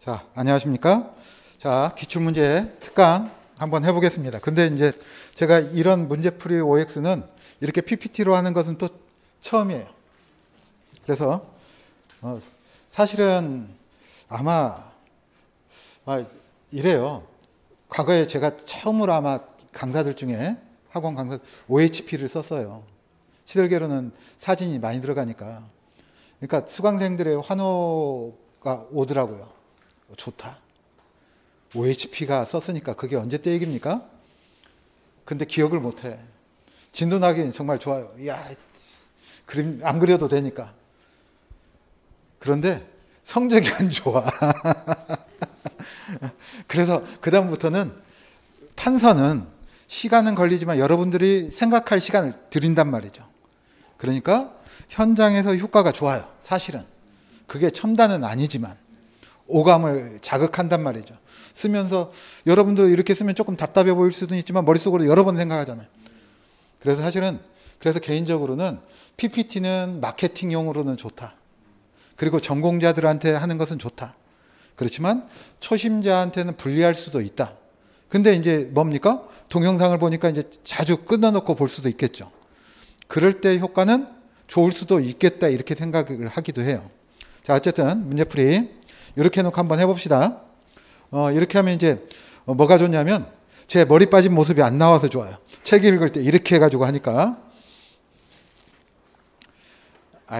자, 안녕하십니까? 자, 기출문제 특강 한번 해보겠습니다. 근데 이제 제가 이런 문제풀이 OX는 이렇게 PPT로 하는 것은 또 처음이에요. 그래서 사실은 아마 이래요. 과거에 제가 처음으로 아마 강사들 중에 학원 강사 OHP를 썼어요. 시들계로는 사진이 많이 들어가니까. 그러니까 수강생들의 환호가 오더라고요. 좋다. OHP가 썼으니까 그게 언제 때 얘기입니까? 근데 기억을 못해. 진도나기는 정말 좋아요. 이야, 그림 안 그려도 되니까. 그런데 성적이 안 좋아. 그래서 그 다음부터는 판서는 시간은 걸리지만 여러분들이 생각할 시간을 드린단 말이죠. 그러니까 현장에서 효과가 좋아요. 사실은. 그게 첨단은 아니지만 오감을 자극한단 말이죠. 쓰면서 여러분도 이렇게 쓰면 조금 답답해 보일 수도 있지만 머릿속으로 여러 번 생각하잖아요. 그래서 사실은 개인적으로는 PPT는 마케팅용으로는 좋다. 그리고 전공자들한테 하는 것은 좋다. 그렇지만 초심자한테는 불리할 수도 있다. 근데 이제 뭡니까? 동영상을 보니까 이제 자주 끊어놓고 볼 수도 있겠죠. 그럴 때 효과는 좋을 수도 있겠다. 이렇게 생각을 하기도 해요. 자, 어쨌든 문제풀이 이렇게 해놓고 한번 해봅시다. 이렇게 하면 이제 뭐가 좋냐면 제 머리 빠진 모습이 안 나와서 좋아요. 책 읽을 때 이렇게 해가지고 하니까.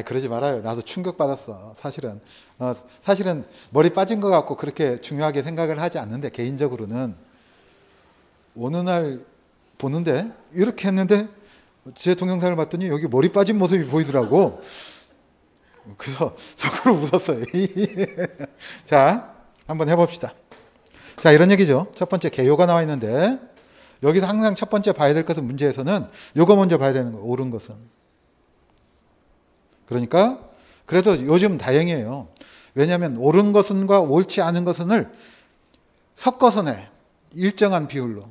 그러지 말아요. 나도 충격받았어. 사실은 머리 빠진 것 같고 그렇게 중요하게 생각을 하지 않는데 개인적으로는 어느 날 보는데 이렇게 했는데 제 동영상을 봤더니 여기 머리 빠진 모습이 보이더라고. 그래서 속으로 웃었어요. 자, 한번 해봅시다. 자, 이런 얘기죠. 첫 번째 개요가 나와 있는데 여기서 항상 첫 번째 봐야 될 것은 문제에서는 요거 먼저 봐야 되는 거예요. 옳은 것은. 그러니까 그래도 요즘 다행이에요. 왜냐하면 옳은 것은과 옳지 않은 것은을 섞어서 내. 일정한 비율로.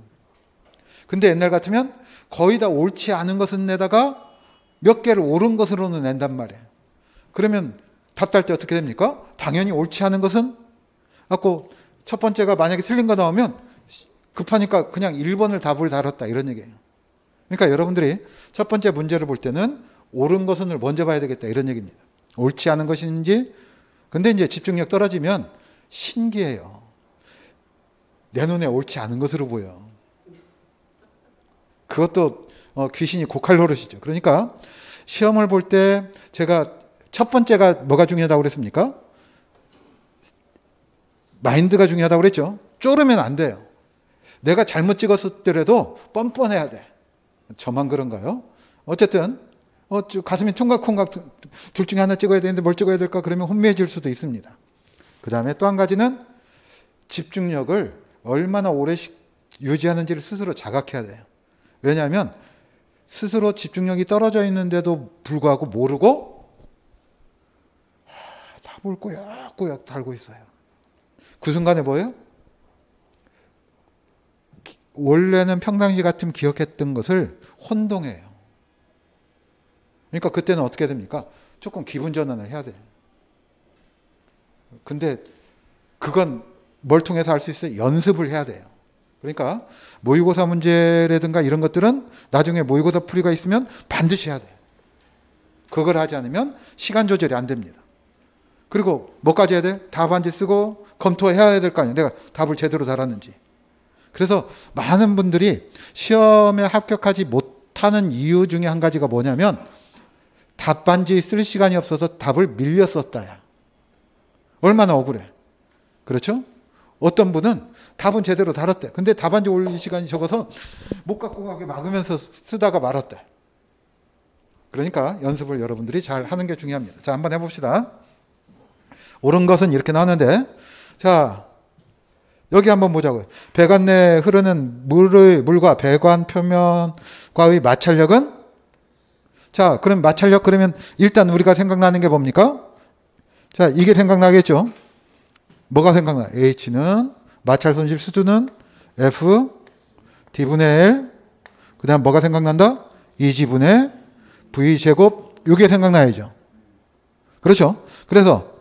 근데 옛날 같으면 거의 다 옳지 않은 것은 내다가 몇 개를 옳은 것으로는 낸단 말이에요. 그러면 답 달 때 어떻게 됩니까? 당연히 옳지 않은 것은 갖고 첫 번째가 만약에 틀린 거 나오면 급하니까 그냥 1번을 답을 달았다 이런 얘기예요. 그러니까 여러분들이 첫 번째 문제를 볼 때는 옳은 것은을 먼저 봐야 되겠다 이런 얘기입니다. 옳지 않은 것인지. 근데 이제 집중력 떨어지면 신기해요. 내 눈에 옳지 않은 것으로 보여. 그것도 귀신이 고칼 노릇이죠. 그러니까 시험을 볼 때 제가 첫 번째가 뭐가 중요하다고 그랬습니까? 마인드가 중요하다고 그랬죠. 쪼르면 안 돼요. 내가 잘못 찍었더라도 뻔뻔해야 돼. 저만 그런가요? 어쨌든 가슴이 퉁각퉁각 둘 중에 하나 찍어야 되는데 뭘 찍어야 될까? 그러면 혼미해질 수도 있습니다. 그 다음에 또 한 가지는 집중력을 얼마나 오래 유지하는지를 스스로 자각해야 돼요. 왜냐하면 스스로 집중력이 떨어져 있는데도 불구하고 모르고 답을 꾸역꾸역 달고 있어요. 그 순간에 뭐예요? 원래는 평상시 같으면 기억했던 것을 혼동해요. 그러니까 그때는 어떻게 됩니까? 조금 기분 전환을 해야 돼요. 근데 그건 뭘 통해서 할 수 있어요? 연습을 해야 돼요. 그러니까 모의고사 문제라든가 이런 것들은 나중에 모의고사 풀이가 있으면 반드시 해야 돼요. 그걸 하지 않으면 시간 조절이 안 됩니다. 그리고 뭐까지 해야 돼? 답안지 쓰고 검토해야 될 거 아니에요. 내가 답을 제대로 달았는지. 그래서 많은 분들이 시험에 합격하지 못하는 이유 중에 한 가지가 뭐냐면 답안지 쓸 시간이 없어서 답을 밀려 썼다야. 얼마나 억울해. 그렇죠? 어떤 분은 답은 제대로 달았대. 근데 답안지 올릴 시간이 적어서 못 갖고 가게 막으면서 쓰다가 말았대. 그러니까 연습을 여러분들이 잘 하는 게 중요합니다. 자, 한번 해봅시다. 옳은 것은 이렇게 나왔는데, 자, 여기 한번 보자고요. 배관 내에 흐르는 물과 배관 표면과의 마찰력은? 자, 그럼 마찰력 그러면 일단 우리가 생각나는 게 뭡니까? 자, 이게 생각나겠죠? 뭐가 생각나? H는 마찰 손실 수두는 F D분의 L. 그 다음 뭐가 생각난다? 2G분의 V제곱. 이게 생각나야죠. 그렇죠? 그래서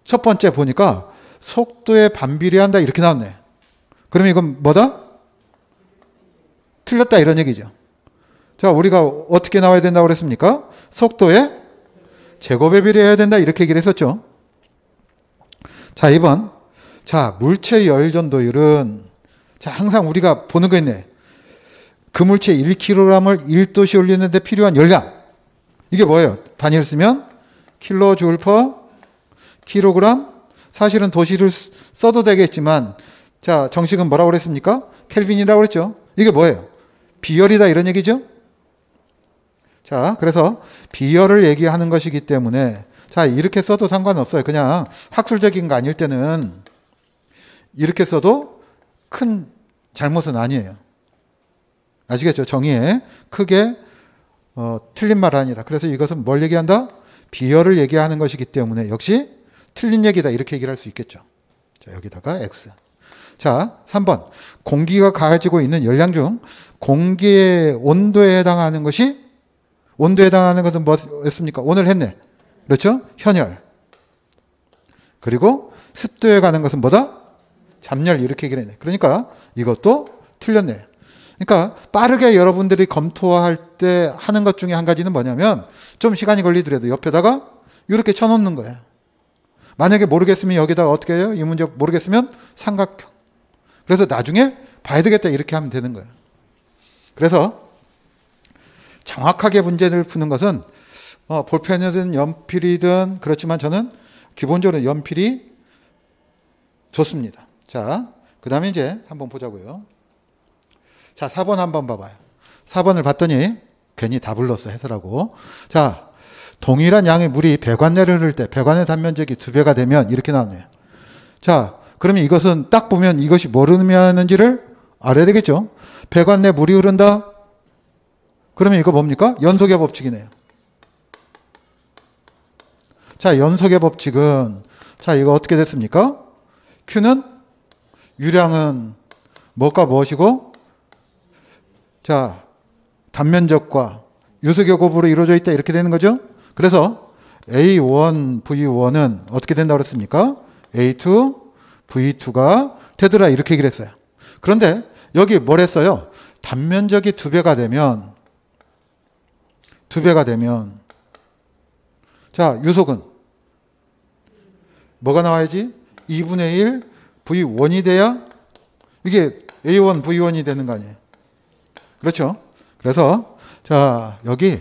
첫 번째 보니까 속도에 반비례한다 이렇게 나왔네. 그러면 이건 뭐다? 틀렸다 이런 얘기죠. 자, 우리가 어떻게 나와야 된다고 그랬습니까? 속도에 제곱에 비례해야 된다 이렇게 얘기를 했었죠. 자, 2번. 자, 물체 열 전도율은 자, 항상 우리가 보는 거 있네. 그 물체 1kg을 1도씨 올리는데 필요한 열량. 이게 뭐예요? 단위를 쓰면 킬로줄 퍼 킬로그램. 사실은 도시를 써도 되겠지만 자, 정식은 뭐라고 그랬습니까? 켈빈이라고 그랬죠. 이게 뭐예요? 비열이다 이런 얘기죠. 자, 그래서 비열을 얘기하는 것이기 때문에 자, 이렇게 써도 상관없어요. 그냥 학술적인 거 아닐 때는 이렇게 써도 큰 잘못은 아니에요. 아시겠죠? 정의에 크게 틀린 말은 아니다. 그래서 이것은 뭘 얘기한다? 비열을 얘기하는 것이기 때문에 역시 틀린 얘기다 이렇게 얘기를 할 수 있겠죠. 자, 여기다가 X. 자, 3번. 공기가 가지고 있는 열량 중 공기의 온도에 해당하는 것이 온도에 해당하는 것은 뭐였습니까? 오늘 했네. 그렇죠? 현열. 그리고 습도에 가는 것은 뭐다? 잠열 이렇게 얘기를 했네. 그러니까 이것도 틀렸네. 그러니까 빠르게 여러분들이 검토할 때 하는 것 중에 한 가지는 뭐냐면 좀 시간이 걸리더라도 옆에다가 이렇게 쳐놓는 거예요. 만약에 모르겠으면 여기다가 어떻게 해요? 이 문제 모르겠으면 삼각형. 그래서 나중에 봐야 되겠다 이렇게 하면 되는 거예요. 그래서 정확하게 문제를 푸는 것은 볼펜이든 연필이든 그렇지만 저는 기본적으로 연필이 좋습니다. 자, 그 다음에 이제 한번 보자고요. 자, 4번 한번 봐봐요. 4번을 봤더니 괜히 다 불렀어 해설하고. 자, 동일한 양의 물이 배관내를 흐를 때 배관의 단면적이 2배가 되면 이렇게 나오네요. 자, 그러면 이것은 딱 보면 이것이 뭘 의미하는지를 알아야 되겠죠. 배관내 물이 흐른다. 그러면 이거 뭡니까? 연속의 법칙이네요. 자, 연속의 법칙은 자, 이거 어떻게 됐습니까? Q는 유량은 뭐가 무엇이고 자, 단면적과 유속의 곱으로 이루어져 있다 이렇게 되는 거죠. 그래서 A1, V1은 어떻게 된다고 그랬습니까? A2, V2가 되더라 이렇게 얘기를 했어요. 그런데 여기 뭘 했어요? 단면적이 2배가 되면 자, 유속은 뭐가 나와야지? 2분의 1 V1이 돼야 이게 A1, V1이 되는 거 아니에요. 그렇죠? 그래서 자, 여기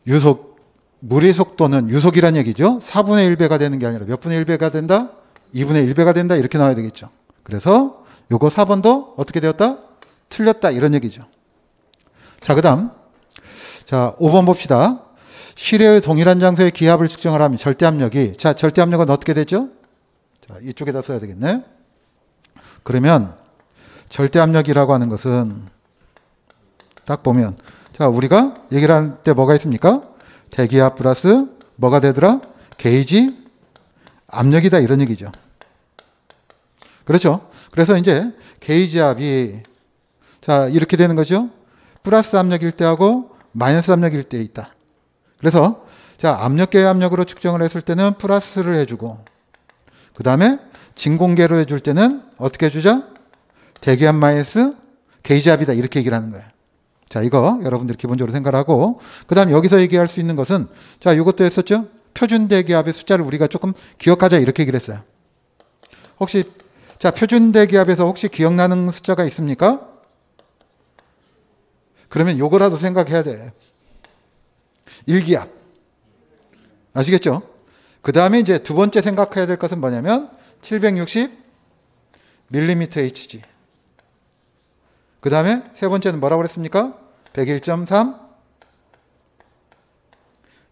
유속 물의 속도는 유속이란 얘기죠. 4분의 1배가 되는 게 아니라 몇 분의 1배가 된다? 2분의 1배가 된다 이렇게 나와야 되겠죠. 그래서 요거 4번도 어떻게 되었다? 틀렸다 이런 얘기죠. 자, 그 다음 자, 5번 봅시다. 실외의 동일한 장소의 기압을 측정을 하면 절대압력이 자, 절대압력은 어떻게 되죠? 자, 이쪽에다 써야 되겠네. 그러면 절대압력이라고 하는 것은 딱 보면 자, 우리가 얘기를 할 때 뭐가 있습니까? 대기압 플러스 뭐가 되더라? 게이지 압력이다 이런 얘기죠. 그렇죠? 그래서 이제 게이지압이 자, 이렇게 되는 거죠. 플러스 압력일 때하고 마이너스 압력일 때 있다. 그래서 자, 압력계 압력으로 측정을 했을 때는 플러스를 해주고 그 다음에 진공계로 해줄 때는 어떻게 해주자? 대기압 마이너스 게이지압이다 이렇게 얘기를 하는 거예요. 자, 이거 여러분들이 기본적으로 생각하고 그 다음에 여기서 얘기할 수 있는 것은 자, 이것도 했었죠. 표준 대기압의 숫자를 우리가 조금 기억하자 이렇게 얘기를 했어요. 혹시 자, 표준 대기압에서 혹시 기억나는 숫자가 있습니까? 그러면 요거라도 생각해야 돼. 1기압. 아시겠죠? 그 다음에 이제 두 번째 생각해야 될 것은 뭐냐면 760 mmHg. 그 다음에 세 번째는 뭐라고 그랬습니까? 101.3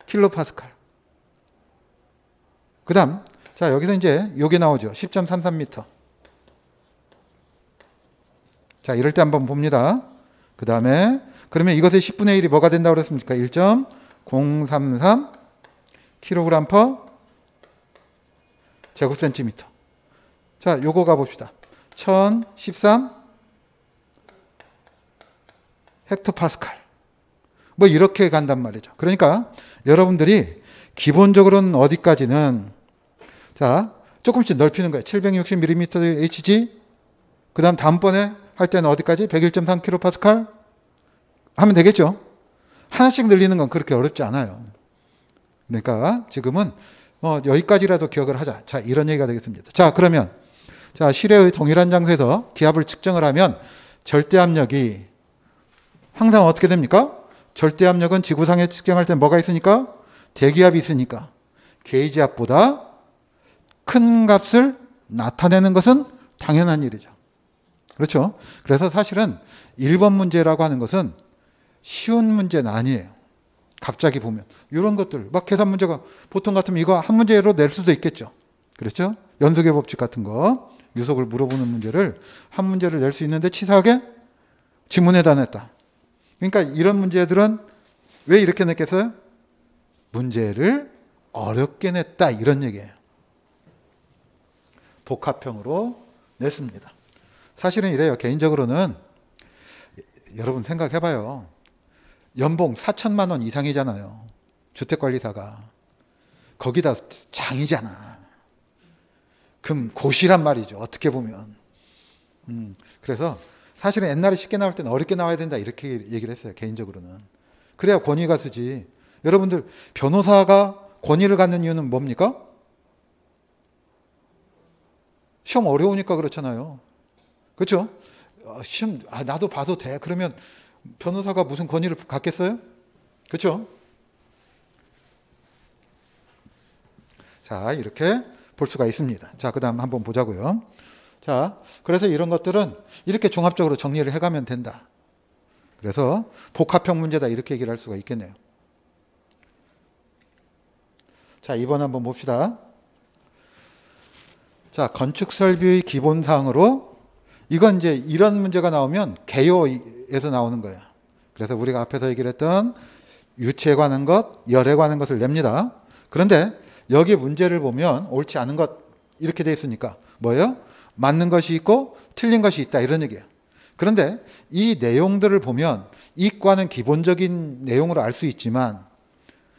킬로파스칼. 그 다음 자, 여기서 이제 요게 나오죠. 10.33m. 자, 이럴 때 한번 봅니다. 그 다음에 그러면 이것의 10분의 1이 뭐가 된다고 그랬습니까? 1.033 kg per 제곱센티미터. 자, 요거 가봅시다. 1013 헥토파스칼. 뭐 이렇게 간단 말이죠. 그러니까 여러분들이 기본적으로는 어디까지는 자, 조금씩 넓히는 거예요. 760mm HG. 그 다음 다음번에 할 때는 어디까지? 101.3kPa 하면 되겠죠. 하나씩 늘리는 건 그렇게 어렵지 않아요. 그러니까 지금은 여기까지라도 기억을 하자. 자, 이런 얘기가 되겠습니다. 자, 그러면 자, 실외의 동일한 장소에서 기압을 측정을 하면 절대압력이 항상 어떻게 됩니까? 절대압력은 지구상에 측정할 때 뭐가 있으니까? 대기압이 있으니까 게이지압보다 큰 값을 나타내는 것은 당연한 일이죠. 그렇죠? 그래서 사실은 1번 문제라고 하는 것은 쉬운 문제는 아니에요. 갑자기 보면 이런 것들 막 계산 문제가 보통 같으면 이거 한 문제로 낼 수도 있겠죠. 그렇죠? 연속의 법칙 같은 거 유속을 물어보는 문제를 한 문제를 낼 수 있는데 치사하게 지문에다 냈다. 그러니까 이런 문제들은 왜 이렇게 냈겠어요? 문제를 어렵게 냈다 이런 얘기예요. 복합형으로 냈습니다. 사실은 이래요. 개인적으로는 여러분 생각해봐요. 연봉 4천만 원 이상이잖아요. 주택관리사가. 거기다 장이잖아. 그럼 고시란 말이죠. 어떻게 보면. 그래서 사실은 옛날에 쉽게 나올 때는 어렵게 나와야 된다 이렇게 얘기를 했어요. 개인적으로는. 그래야 권위가 쓰지. 여러분들 변호사가 권위를 갖는 이유는 뭡니까? 시험 어려우니까 그렇잖아요. 그렇죠? 시험 나도 봐도 돼. 그러면 변호사가 무슨 권위를 갖겠어요? 그렇죠? 자, 이렇게 볼 수가 있습니다. 자, 그 다음 한번 보자고요. 자, 그래서 이런 것들은 이렇게 종합적으로 정리를 해가면 된다. 그래서 복합형 문제다 이렇게 얘기를 할 수가 있겠네요. 자, 2번 한번 봅시다. 자, 건축 설비의 기본사항으로 이건 이제 이런 문제가 나오면 개요에서 나오는 거예요. 그래서 우리가 앞에서 얘기를 했던 유체에 관한 것, 열에 관한 것을 냅니다. 그런데 여기 문제를 보면 옳지 않은 것 이렇게 돼 있으니까 뭐예요? 맞는 것이 있고 틀린 것이 있다 이런 얘기예요. 그런데 이 내용들을 보면 이과는 기본적인 내용으로 알 수 있지만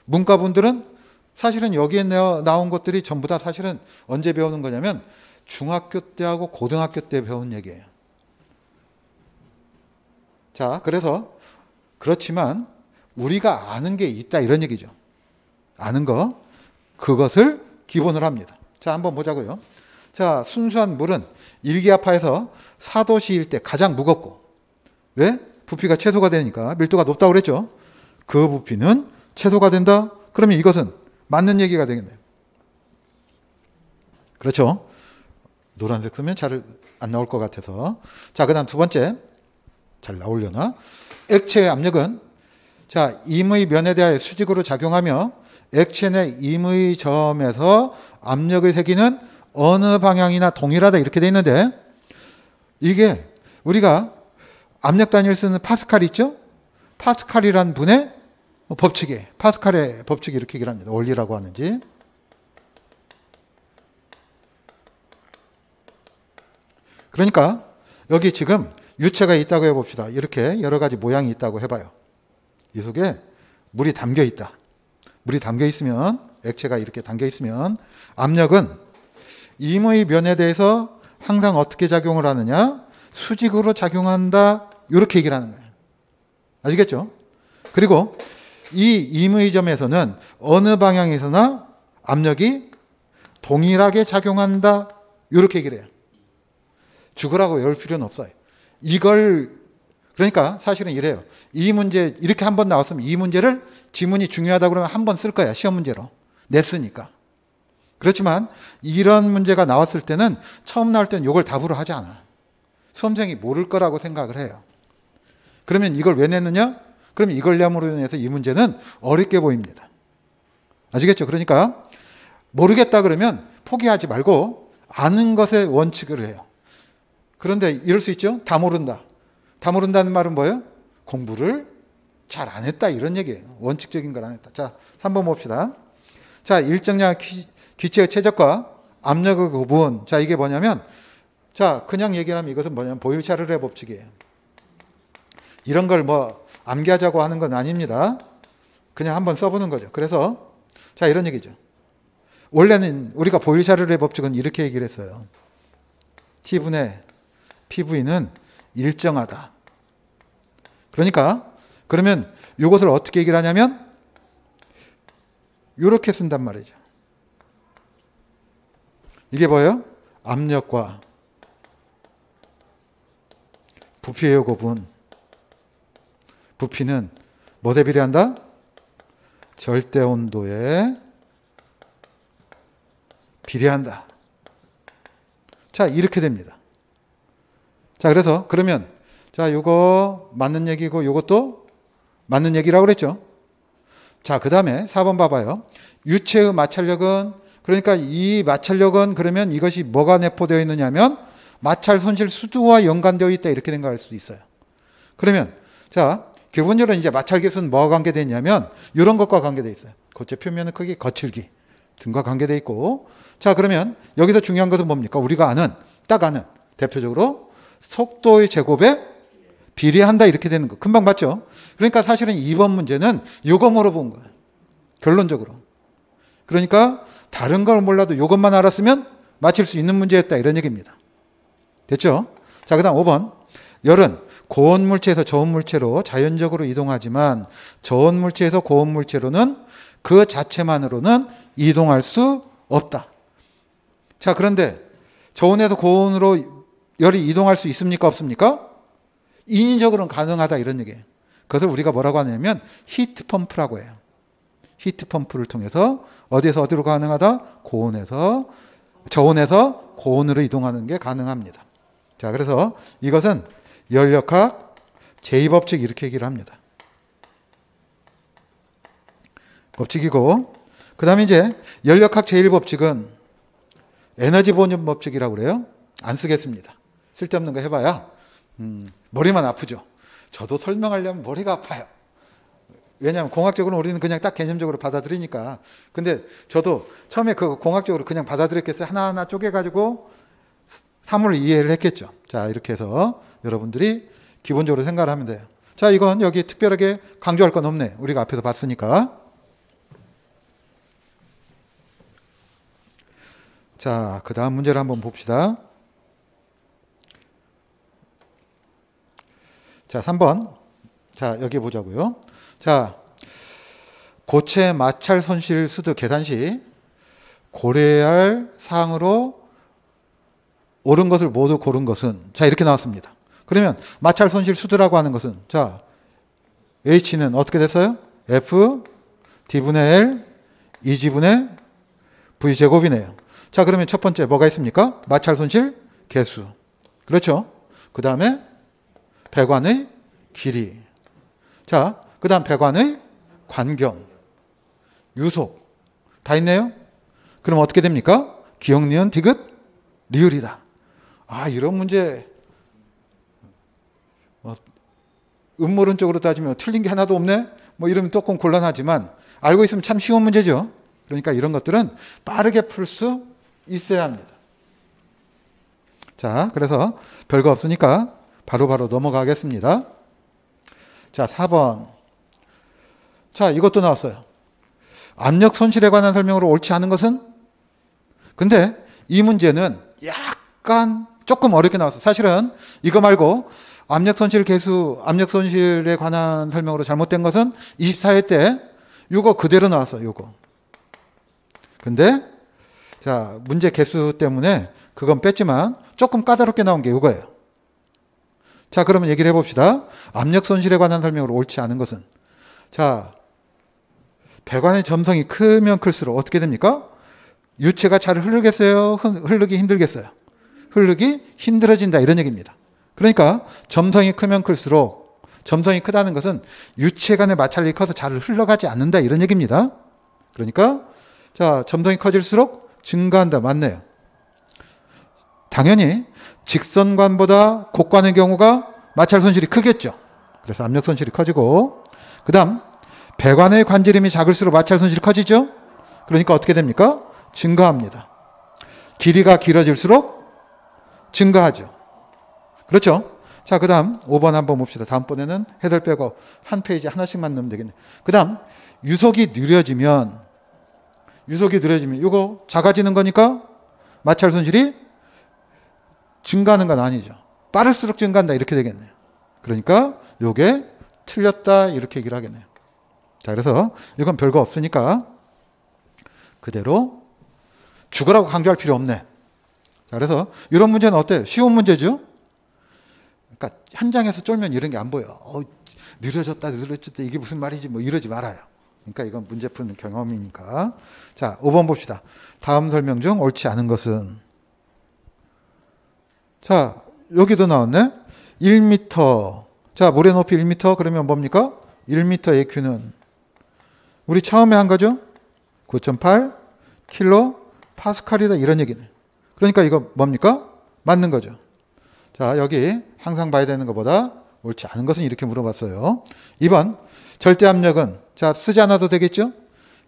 문과분들은 사실은 여기에 나온 것들이 전부 다 사실은 언제 배우는 거냐면 중학교 때하고 고등학교 때 배운 얘기예요. 자, 그래서 그렇지만 우리가 아는 게 있다 이런 얘기죠. 아는 거 그것을 기본으로 합니다. 자, 한번 보자고요. 자, 순수한 물은 일기압하에서 4도씨일 때 가장 무겁고 왜? 부피가 최소가 되니까 밀도가 높다고 그랬죠. 그 부피는 최소가 된다. 그러면 이것은 맞는 얘기가 되겠네요. 그렇죠. 노란색 쓰면 잘 안 나올 것 같아서. 자, 그 다음 두 번째. 잘 나오려나? 액체의 압력은 자, 임의 면에 대하여 수직으로 작용하며 액체 내 임의 점에서 압력의 세기는 어느 방향이나 동일하다 이렇게 돼 있는데 이게 우리가 압력 단위를 쓰는 파스칼 있죠? 파스칼이란 분의 법칙이에요. 파스칼의 법칙이 이렇게 얘기를 합니다. 원리라고 하는지. 그러니까 여기 지금 유체가 있다고 해봅시다. 이렇게 여러 가지 모양이 있다고 해봐요. 이 속에 물이 담겨 있다. 물이 담겨 있으면 액체가 이렇게 담겨 있으면 압력은 임의 면에 대해서 항상 어떻게 작용을 하느냐? 수직으로 작용한다. 이렇게 얘기를 하는 거예요. 아시겠죠? 그리고 이 임의 점에서는 어느 방향에서나 압력이 동일하게 작용한다. 이렇게 얘기를 해요. 죽으라고 외울 필요는 없어요. 이걸 그러니까 사실은 이래요. 이 문제 이렇게 한번 나왔으면 이 문제를 지문이 중요하다 그러면 한 번 쓸 거야. 시험 문제로. 냈으니까. 그렇지만 이런 문제가 나왔을 때는 처음 나올 때는 이걸 답으로 하지 않아. 수험생이 모를 거라고 생각을 해요. 그러면 이걸 왜 냈느냐? 그러면 이걸 냠으로 인해서 이 문제는 어렵게 보입니다. 아시겠죠? 그러니까 모르겠다 그러면 포기하지 말고 아는 것의 원칙을 해요. 그런데 이럴 수 있죠? 다 모른다. 다 모른다는 말은 뭐예요? 공부를 잘 안 했다 이런 얘기예요. 원칙적인 걸 안 했다. 자, 3번 봅시다. 자, 일정량 기체의 최적과 압력의 구분. 자, 이게 뭐냐면 자, 그냥 얘기를 하면 이것은 뭐냐면 보일샤르르의 법칙이에요. 이런 걸 뭐 암기하자고 하는 건 아닙니다. 그냥 한번 써보는 거죠. 그래서 자, 이런 얘기죠. 원래는 우리가 보일샤르르의 법칙은 이렇게 얘기를 했어요. T분의 PV는 일정하다. 그러니까 그러면 이것을 어떻게 얘기를 하냐면 이렇게 쓴단 말이죠. 이게 뭐예요? 압력과 부피의 요곱은 부피는 뭐에 비례한다? 절대 온도에 비례한다. 자, 이렇게 됩니다. 자, 그래서 그러면 자, 요거 맞는 얘기고 요것도 맞는 얘기라고 그랬죠. 자, 그다음에 4번 봐봐요. 유체의 마찰력은 그러니까 이 마찰력은 그러면 이것이 뭐가 내포되어 있느냐면 마찰 손실 수두와 연관되어 있다 이렇게 생각할 수 있어요. 그러면 자, 기본적으로 이제 마찰 계수는 뭐와 관계되어 있냐면 이런 것과 관계되어 있어요. 고체 표면의 크기, 거칠기 등과 관계되어 있고 자, 그러면 여기서 중요한 것은 뭡니까? 우리가 딱 아는 대표적으로 속도의 제곱에 비례한다 이렇게 되는 거. 금방 봤죠? 그러니까 사실은 2번 문제는 이거 물어본 거예요. 결론적으로. 그러니까 다른 걸 몰라도 이것만 알았으면 맞힐 수 있는 문제였다 이런 얘기입니다. 됐죠? 자, 그 다음 5번. 열은 고온 물체에서 저온 물체로 자연적으로 이동하지만 저온 물체에서 고온 물체로는 그 자체만으로는 이동할 수 없다. 자, 그런데 저온에서 고온으로 열이 이동할 수 있습니까? 없습니까? 인위적으로는 가능하다 이런 얘기예요. 그것을 우리가 뭐라고 하냐면 히트 펌프라고 해요. 히트 펌프를 통해서 어디에서 어디로 가능하다? 저온에서 고온으로 이동하는 게 가능합니다. 자, 그래서 이것은 열역학 제2법칙 이렇게 얘기를 합니다. 법칙이고 그 다음에 이제 열역학 제1법칙은 에너지 보존 법칙이라고 그래요. 안 쓰겠습니다. 쓸데없는 거 해봐야 머리만 아프죠. 저도 설명하려면 머리가 아파요. 왜냐하면 공학적으로 우리는 그냥 딱 개념적으로 받아들이니까. 근데 저도 처음에 그 공학적으로 그냥 받아들였겠어요. 하나하나 쪼개가지고 사물을 이해를 했겠죠. 자, 이렇게 해서 여러분들이 기본적으로 생각을 하면 돼요. 자, 이건 여기 특별하게 강조할 건 없네. 우리가 앞에서 봤으니까. 자, 그 다음 문제를 한번 봅시다. 자, 3번. 자, 여기 보자고요. 자, 고체 마찰 손실 수도 계산 시 고려해야 할 사항으로 옳은 것을 모두 고른 것은 자, 이렇게 나왔습니다. 그러면 마찰 손실 수도라고 하는 것은 자, H는 어떻게 됐어요? F D분의 L 2G분의 V제곱이네요. 자, 그러면 첫 번째 뭐가 있습니까? 마찰 손실 개수. 그렇죠? 그 다음에 배관의 길이. 자, 그 다음 배관의 관경, 유속. 다 있네요? 그럼 어떻게 됩니까? 기역, 니은, 디귿, 리을이다. 아, 이런 문제 음모론적으로 따지면 틀린 게 하나도 없네? 뭐 이러면 조금 곤란하지만 알고 있으면 참 쉬운 문제죠. 그러니까 이런 것들은 빠르게 풀 수 있어야 합니다. 자, 그래서 별거 없으니까 바로바로 넘어가겠습니다. 자, 4번. 자, 이것도 나왔어요. 압력 손실에 관한 설명으로 옳지 않은 것은? 근데 이 문제는 약간 조금 어렵게 나왔어요. 사실은 이거 말고 압력 손실 개수, 압력 손실에 관한 설명으로 잘못된 것은 24회 때 이거 그대로 나왔어요. 이거. 근데 자, 문제 개수 때문에 그건 뺐지만 조금 까다롭게 나온 게 이거예요. 자, 그러면 얘기를 해봅시다. 압력 손실에 관한 설명으로 옳지 않은 것은 자, 배관의 점성이 크면 클수록 어떻게 됩니까? 유체가 잘 흐르겠어요? 흐르기 힘들겠어요? 흐르기 힘들어진다 이런 얘기입니다. 그러니까 점성이 크면 클수록 점성이 크다는 것은 유체 간의 마찰력이 커서 잘 흘러가지 않는다 이런 얘기입니다. 그러니까 자, 점성이 커질수록 증가한다. 맞네요. 당연히 직선관보다 곡관의 경우가 마찰 손실이 크겠죠. 그래서 압력 손실이 커지고 그 다음 배관의 관지름이 작을수록 마찰 손실이 커지죠. 그러니까 어떻게 됩니까? 증가합니다. 길이가 길어질수록 증가하죠. 그렇죠? 자, 그 다음 5번 한번 봅시다. 다음번에는 해설 빼고 한 페이지 하나씩만 넣으면 되겠네. 그 다음 유속이 느려지면 유속이 느려지면 이거 작아지는 거니까 마찰 손실이 증가하는 건 아니죠. 빠를수록 증가한다 이렇게 되겠네요. 그러니까 요게 틀렸다 이렇게 얘기를 하겠네요. 자, 그래서 이건 별거 없으니까 그대로 죽으라고 강조할 필요 없네. 자, 그래서 이런 문제는 어때요? 쉬운 문제죠? 그러니까 현장에서 쫄면 이런 게 안 보여. 느려졌다 이게 무슨 말이지 뭐 이러지 말아요. 그러니까 이건 문제 푸는 경험이니까. 자, 5번 봅시다. 다음 설명 중 옳지 않은 것은. 자, 여기도 나왔네. 1m. 자, 물의 높이 1m 그러면 뭡니까? 1m의 Q는 우리 처음에 한 거죠? 9.8 킬로 파스칼이다 이런 얘기네. 그러니까 이거 뭡니까? 맞는 거죠. 자, 여기 항상 봐야 되는 것보다 옳지 않은 것은 이렇게 물어봤어요. 2번 절대 압력은 자 쓰지 않아도 되겠죠?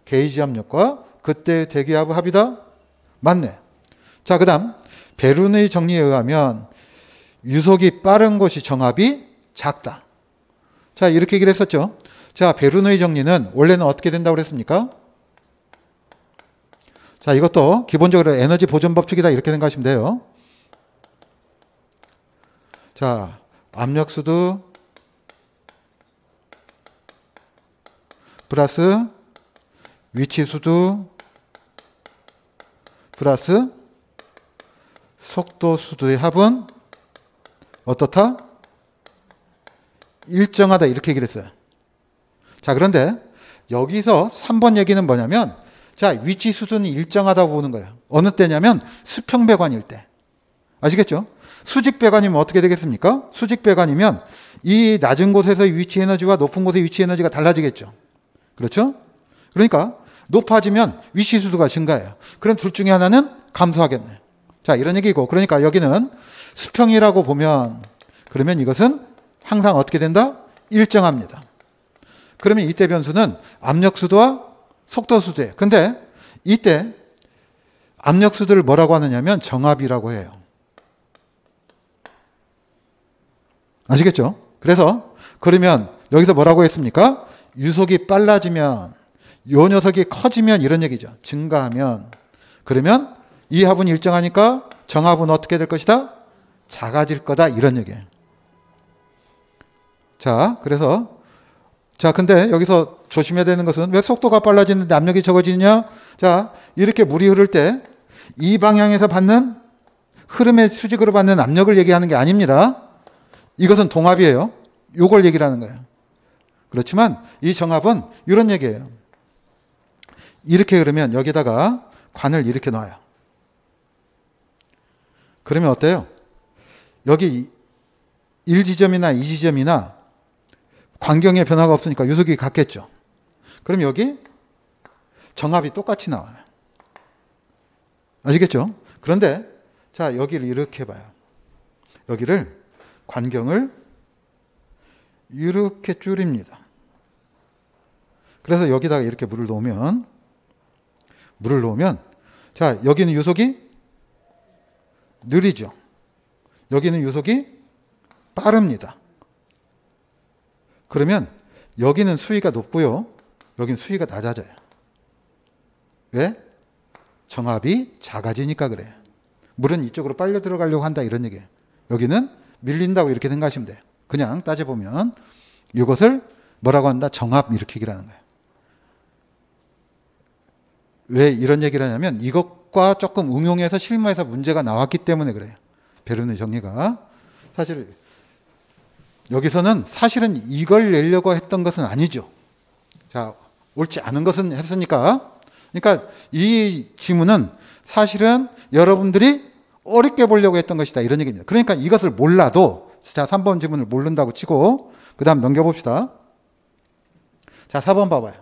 게이지 압력과 그때의 대기압의 합이다? 맞네. 자, 그 다음 베룬의 정리에 의하면 유속이 빠른 곳이 정압이 작다. 자, 이렇게 얘기를 했었죠. 자, 베룬의 정리는 원래는 어떻게 된다고 그랬습니까? 자, 이것도 기본적으로 에너지 보존 법칙이다 이렇게 생각하시면 돼요. 자, 압력수도 플러스 위치수도 플러스 속도수도의 합은 어떻다? 일정하다 이렇게 얘기를 했어요. 자, 그런데 여기서 3번 얘기는 뭐냐면 자, 위치수도는 일정하다고 보는 거예요. 어느 때냐면 수평배관일 때. 아시겠죠? 수직배관이면 어떻게 되겠습니까? 수직배관이면 이 낮은 곳에서의 위치 에너지와 높은 곳의 위치 에너지가 달라지겠죠. 그렇죠? 그러니까 높아지면 위치수도가 증가해요. 그럼 둘 중에 하나는 감소하겠네. 자, 이런 얘기고. 그러니까 여기는 수평이라고 보면 그러면 이것은 항상 어떻게 된다? 일정합니다. 그러면 이때 변수는 압력수도와 속도수도예요. 근데 이때 압력수도를 뭐라고 하느냐면 정압이라고 해요. 아시겠죠? 그래서 그러면 여기서 뭐라고 했습니까? 유속이 빨라지면 요 녀석이 커지면 이런 얘기죠. 증가하면 그러면 이 합은 일정하니까 정합은 어떻게 될 것이다? 작아질 거다 이런 얘기예요. 자, 그래서 자, 근데 여기서 조심해야 되는 것은 왜 속도가 빨라지는데 압력이 적어지느냐? 자, 이렇게 물이 흐를 때 이 방향에서 받는 흐름의 수직으로 받는 압력을 얘기하는 게 아닙니다. 이것은 동압이에요. 요걸 얘기를 하는 거예요. 그렇지만 이 정압은 이런 얘기예요. 이렇게 그러면 여기다가 관을 이렇게 놔요. 그러면 어때요? 여기 1지점이나 2지점이나 광경의 변화가 없으니까 유속이 같겠죠. 그럼 여기 정압이 똑같이 나와요. 아시겠죠? 그런데 자, 여기를 이렇게 봐요. 여기를 관경을 이렇게 줄입니다. 그래서 여기다가 이렇게 물을 놓으면 자, 여기는 유속이 느리죠. 여기는 유속이 빠릅니다. 그러면 여기는 수위가 높고요. 여기는 수위가 낮아져요. 왜? 정압이 작아지니까 그래요. 물은 이쪽으로 빨려 들어가려고 한다 이런 얘기예요. 여기는 밀린다고 이렇게 생각하시면 돼요. 그냥 따져보면 이것을 뭐라고 한다? 정압 이렇게 얘기를 하는 거예요. 왜 이런 얘기를 하냐면 이것과 조금 응용해서 실무에서 문제가 나왔기 때문에 그래요. 베른의 정리가. 사실 여기서는 사실은 이걸 내려고 했던 것은 아니죠. 자, 옳지 않은 것은 했으니까. 그러니까 이 지문은 사실은 여러분들이 어렵게 보려고 했던 것이다 이런 얘기입니다. 그러니까 이것을 몰라도 자, 3번 지문을 모른다고 치고 그 다음 넘겨봅시다. 자, 4번 봐봐요.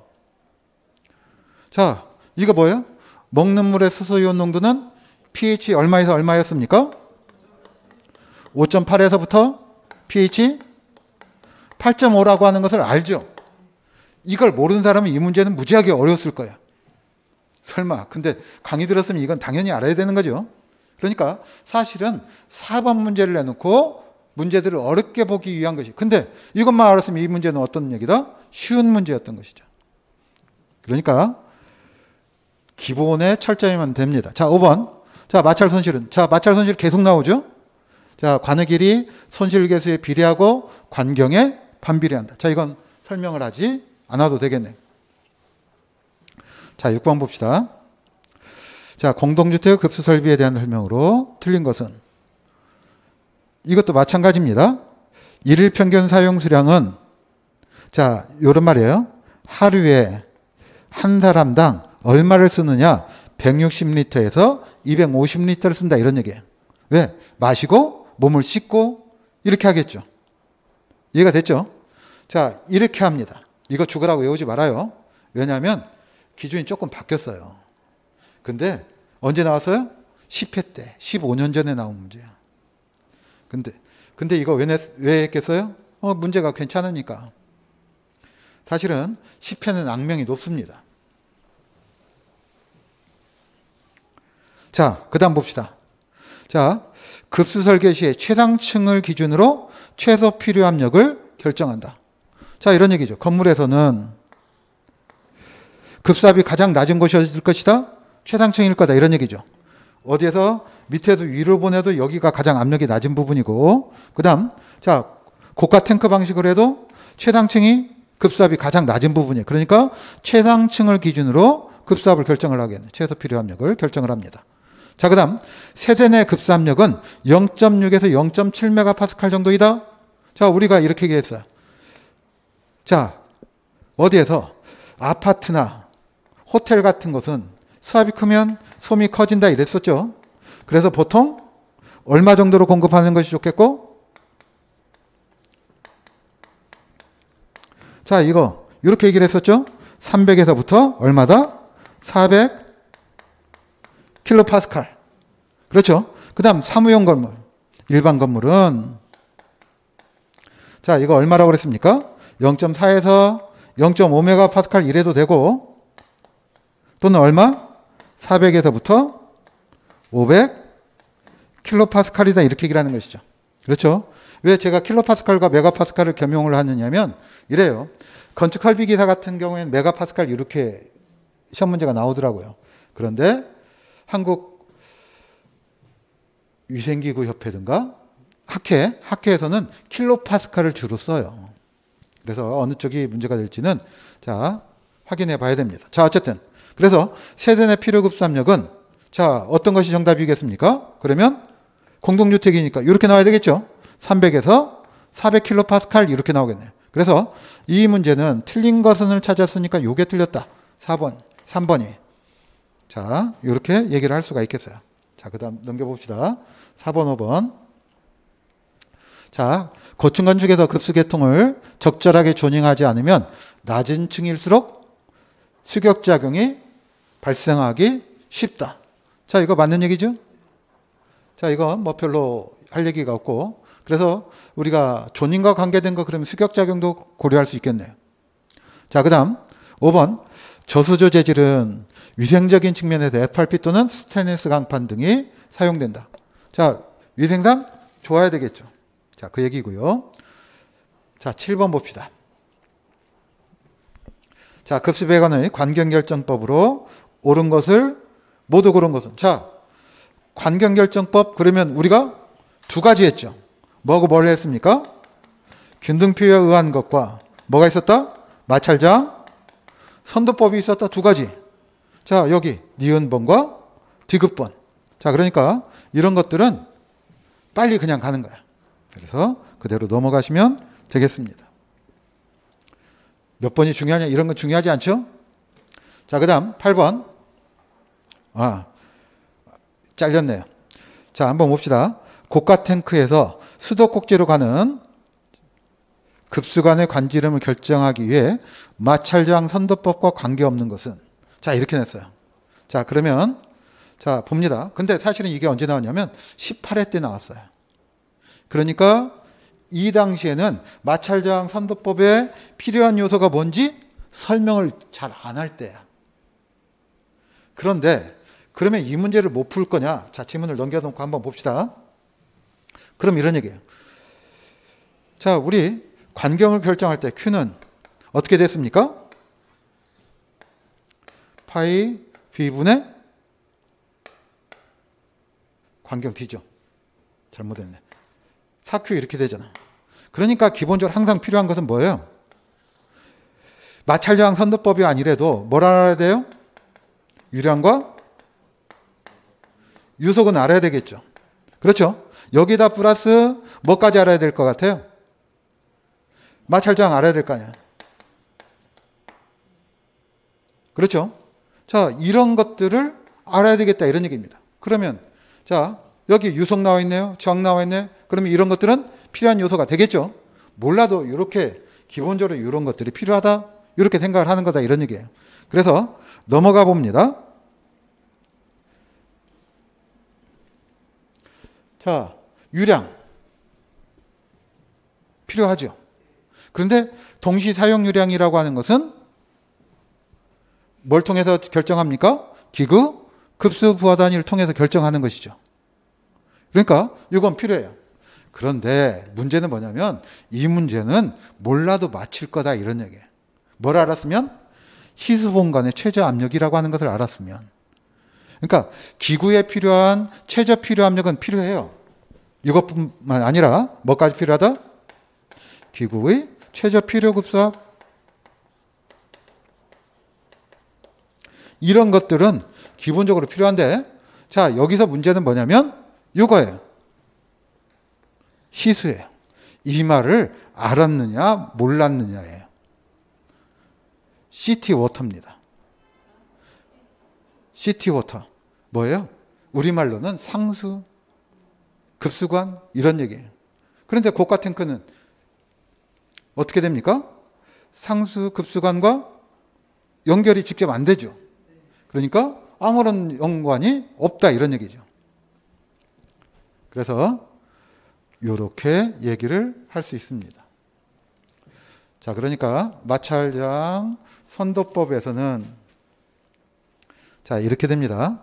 자, 이거 뭐예요? 먹는 물의 수소이온 농도는 pH 얼마에서 얼마였습니까? 5.8에서부터 pH 8.5라고 하는 것을 알죠? 이걸 모르는 사람은 이 문제는 무지하게 어려웠을 거예요. 설마. 근데 강의 들었으면 이건 당연히 알아야 되는 거죠. 그러니까 사실은 4번 문제를 내놓고 문제들을 어렵게 보기 위한 것이. 근데 이것만 알았으면 이 문제는 어떤 얘기다? 쉬운 문제였던 것이죠. 그러니까 기본에 철저히만 됩니다. 자, 5번. 자, 마찰 손실은. 자, 마찰 손실 계속 나오죠? 자, 관의 길이 손실 계수에 비례하고 관경에 반비례한다. 자, 이건 설명을 하지 않아도 되겠네. 자, 6번 봅시다. 자, 공동주택 급수 설비에 대한 설명으로 틀린 것은 이것도 마찬가지입니다. 일일 평균 사용 수량은 자, 요런 말이에요. 하루에 한 사람당 얼마를 쓰느냐? 160리터에서 250리터를 쓴다 이런 얘기예요. 왜? 마시고 몸을 씻고 이렇게 하겠죠. 이해가 됐죠? 자, 이렇게 합니다. 이거 죽으라고 외우지 말아요. 왜냐하면 기준이 조금 바뀌었어요. 근데 언제 나왔어요? 10회 때, 15년 전에 나온 문제야. 근데 이거 왜 했겠어요? 문제가 괜찮으니까. 사실은 10회는 악명이 높습니다. 자, 그 다음 봅시다. 자, 급수 설계 시에 최상층을 기준으로 최소 필요 압력을 결정한다. 자, 이런 얘기죠. 건물에서는 급수압이 가장 낮은 곳이 어디일 것이다? 최상층일 거다. 이런 얘기죠. 어디에서 밑에서 위로 보내도 여기가 가장 압력이 낮은 부분이고, 그 다음, 자, 고가 탱크 방식으로 해도 최상층이 급수압이 가장 낮은 부분이에요. 그러니까 최상층을 기준으로 급수압을 결정을 하겠네. 최소 필요 압력을 결정을 합니다. 자, 그 다음, 세대 내 급수압력은 0.6에서 0.7메가파스칼 정도이다. 자, 우리가 이렇게 얘기했어요. 자, 어디에서 아파트나 호텔 같은 것은 수압이 크면 솜이 커진다 이랬었죠. 그래서 보통 얼마 정도로 공급하는 것이 좋겠고, 자, 이거 이렇게 얘기를 했었죠. 300에서부터 얼마다? 400 킬로파스칼. 그렇죠. 그 다음 사무용 건물, 일반 건물은 자, 이거 얼마라고 그랬습니까? 0.4에서 0.5메가파스칼 이래도 되고, 또는 얼마? 400에서부터 500 킬로파스칼이다 이렇게 얘기를 하는 것이죠. 그렇죠. 왜 제가 킬로파스칼과 메가파스칼을 겸용을 하느냐면 이래요. 건축 설비 기사 같은 경우에는 메가파스칼 이렇게 시험 문제가 나오더라고요. 그런데 한국 위생기구 협회든가 학회에서는 킬로파스칼을 주로 써요. 그래서 어느 쪽이 문제가 될지는 자, 확인해 봐야 됩니다. 자, 어쨌든 그래서 세대 내 필요 급수압력은 자, 어떤 것이 정답이겠습니까? 그러면 공동주택이니까 이렇게 나와야 되겠죠. 300에서 400킬로파스칼 이렇게 나오겠네요. 그래서 이 문제는 틀린 것을 찾았으니까 요게 틀렸다. 4번, 3번이. 자, 이렇게 얘기를 할 수가 있겠어요. 자, 그 다음 넘겨봅시다. 4번, 5번. 자, 고층 건축에서 급수 계통을 적절하게 조정하지 않으면 낮은 층일수록 수격작용이 발생하기 쉽다. 자, 이거 맞는 얘기죠? 자, 이거 뭐 별로 할 얘기가 없고, 그래서 우리가 존인과 관계된 거 그러면 수격작용도 고려할 수 있겠네요. 자, 그 다음 5번. 저수조 재질은 위생적인 측면에서 FRP 또는 스테인리스 강판 등이 사용된다. 자, 위생상 좋아야 되겠죠. 자, 그 얘기고요. 자, 7번 봅시다. 자, 급수배관의 관경결정법으로 옳은 것을 모두 고른 것은. 자, 관경결정법 그러면 우리가 두 가지 했죠. 뭐하고 뭘 했습니까? 균등표에 의한 것과 뭐가 있었다? 마찰장, 선도법이 있었다. 두 가지. 자, 여기 니은번과 디귿번. 자, 그러니까 이런 것들은 빨리 그냥 가는 거야. 그래서 그대로 넘어가시면 되겠습니다. 몇 번이 중요하냐? 이런 건 중요하지 않죠? 자, 그 다음 8번. 잘렸네요. 자, 한번 봅시다. 고가 탱크에서 수도꼭지로 가는 급수관의 관지름을 결정하기 위해 마찰저항 선도법과 관계없는 것은. 자, 이렇게 냈어요. 자, 그러면 자, 봅니다. 근데 사실은 이게 언제 나왔냐면 18회 때 나왔어요. 그러니까 이 당시에는 마찰저항 선도법에 필요한 요소가 뭔지 설명을 잘 안 할 때야. 그런데 그러면 이 문제를 못 풀 거냐? 자, 지문을 넘겨놓고 한번 봅시다. 그럼 이런 얘기예요. 자, 우리 관경을 결정할 때 Q는 어떻게 됐습니까? 파이 V분의 관경 D죠. 잘못했네. 4Q 이렇게 되잖아. 그러니까 기본적으로 항상 필요한 것은 뭐예요? 마찰저항 선도법이 아니래도 뭘 알아야 돼요? 유량과 유속은 알아야 되겠죠. 그렇죠? 여기다 플러스 뭐까지 알아야 될 것 같아요? 마찰저항 알아야 될 거 아니야. 그렇죠? 자, 이런 것들을 알아야 되겠다 이런 얘기입니다. 그러면 자, 여기 유속 나와 있네요. 저항 나와 있네요. 그러면 이런 것들은 필요한 요소가 되겠죠. 몰라도 이렇게 기본적으로 이런 것들이 필요하다. 이렇게 생각을 하는 거다 이런 얘기예요. 그래서 넘어가 봅니다. 자, 유량 필요하죠. 그런데 동시 사용 유량이라고 하는 것은 뭘 통해서 결정합니까? 기구, 급수, 부하 단위를 통해서 결정하는 것이죠. 그러니까 이건 필요해요. 그런데 문제는 뭐냐면 이 문제는 몰라도 맞힐 거다 이런 얘기예요. 뭘 알았으면? 희수봉간의 최저 압력이라고 하는 것을 알았으면. 그러니까 기구에 필요한 최저 필요 압력은 필요해요. 이것뿐만 아니라 뭐까지 필요하다? 기구의 최저 필요 급수압. 이런 것들은 기본적으로 필요한데 자, 여기서 문제는 뭐냐면 이거예요. 희수예요. 이 말을 알았느냐 몰랐느냐예요. 시티 워터입니다. 시티 워터. 뭐예요? 우리말로는 상수, 급수관 이런 얘기예요. 그런데 고가 탱크는 어떻게 됩니까? 상수, 급수관과 연결이 직접 안 되죠. 그러니까 아무런 연관이 없다 이런 얘기죠. 그래서 이렇게 얘기를 할 수 있습니다. 자, 그러니까 마찰저항 선도법에서는 자, 이렇게 됩니다.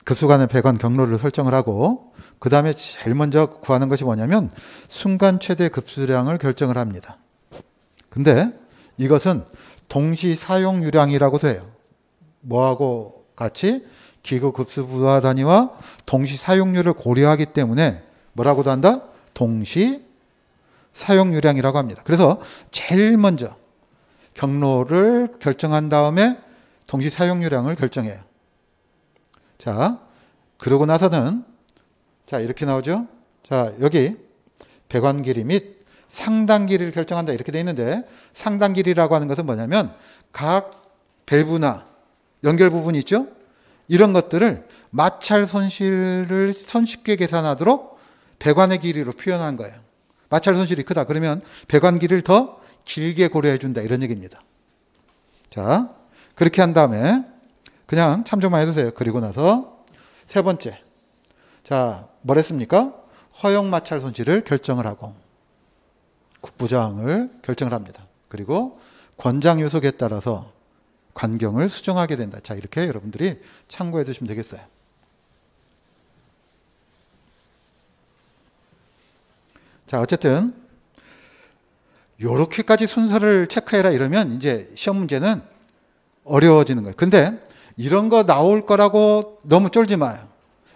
급수관의 배관 경로를 설정을 하고 그 다음에 제일 먼저 구하는 것이 뭐냐면 순간 최대 급수량을 결정을 합니다. 근데 이것은 동시 사용 유량이라고도 해요. 뭐하고 같이? 기구 급수 부하 단위와 동시 사용률을 고려하기 때문에 뭐라고도 한다? 동시 사용 유량이라고 합니다. 그래서 제일 먼저 경로를 결정한 다음에 동시 사용 유량을 결정해요. 자, 그러고 나서는 자, 이렇게 나오죠. 자, 여기 배관 길이 및 상단 길이를 결정한다 이렇게 돼 있는데 상단 길이라고 하는 것은 뭐냐면 각 밸브나 연결 부분이 있죠. 이런 것들을 마찰 손실을 손쉽게 계산하도록 배관의 길이로 표현한 거예요. 마찰 손실이 크다. 그러면 배관 길이를 더 길게 고려해 준다. 이런 얘기입니다. 자, 그렇게 한 다음에 그냥 참조만 해두세요. 그리고 나서 세 번째. 자, 뭘 했습니까? 허용 마찰 손실을 결정을 하고 국부저항을 결정을 합니다. 그리고 권장 요속에 따라서 관경을 수정하게 된다. 자, 이렇게 여러분들이 참고해 두시면 되겠어요. 자, 어쨌든 요렇게까지 순서를 체크해라 이러면 이제 시험 문제는 어려워지는 거예요. 근데 이런 거 나올 거라고 너무 쫄지 마요.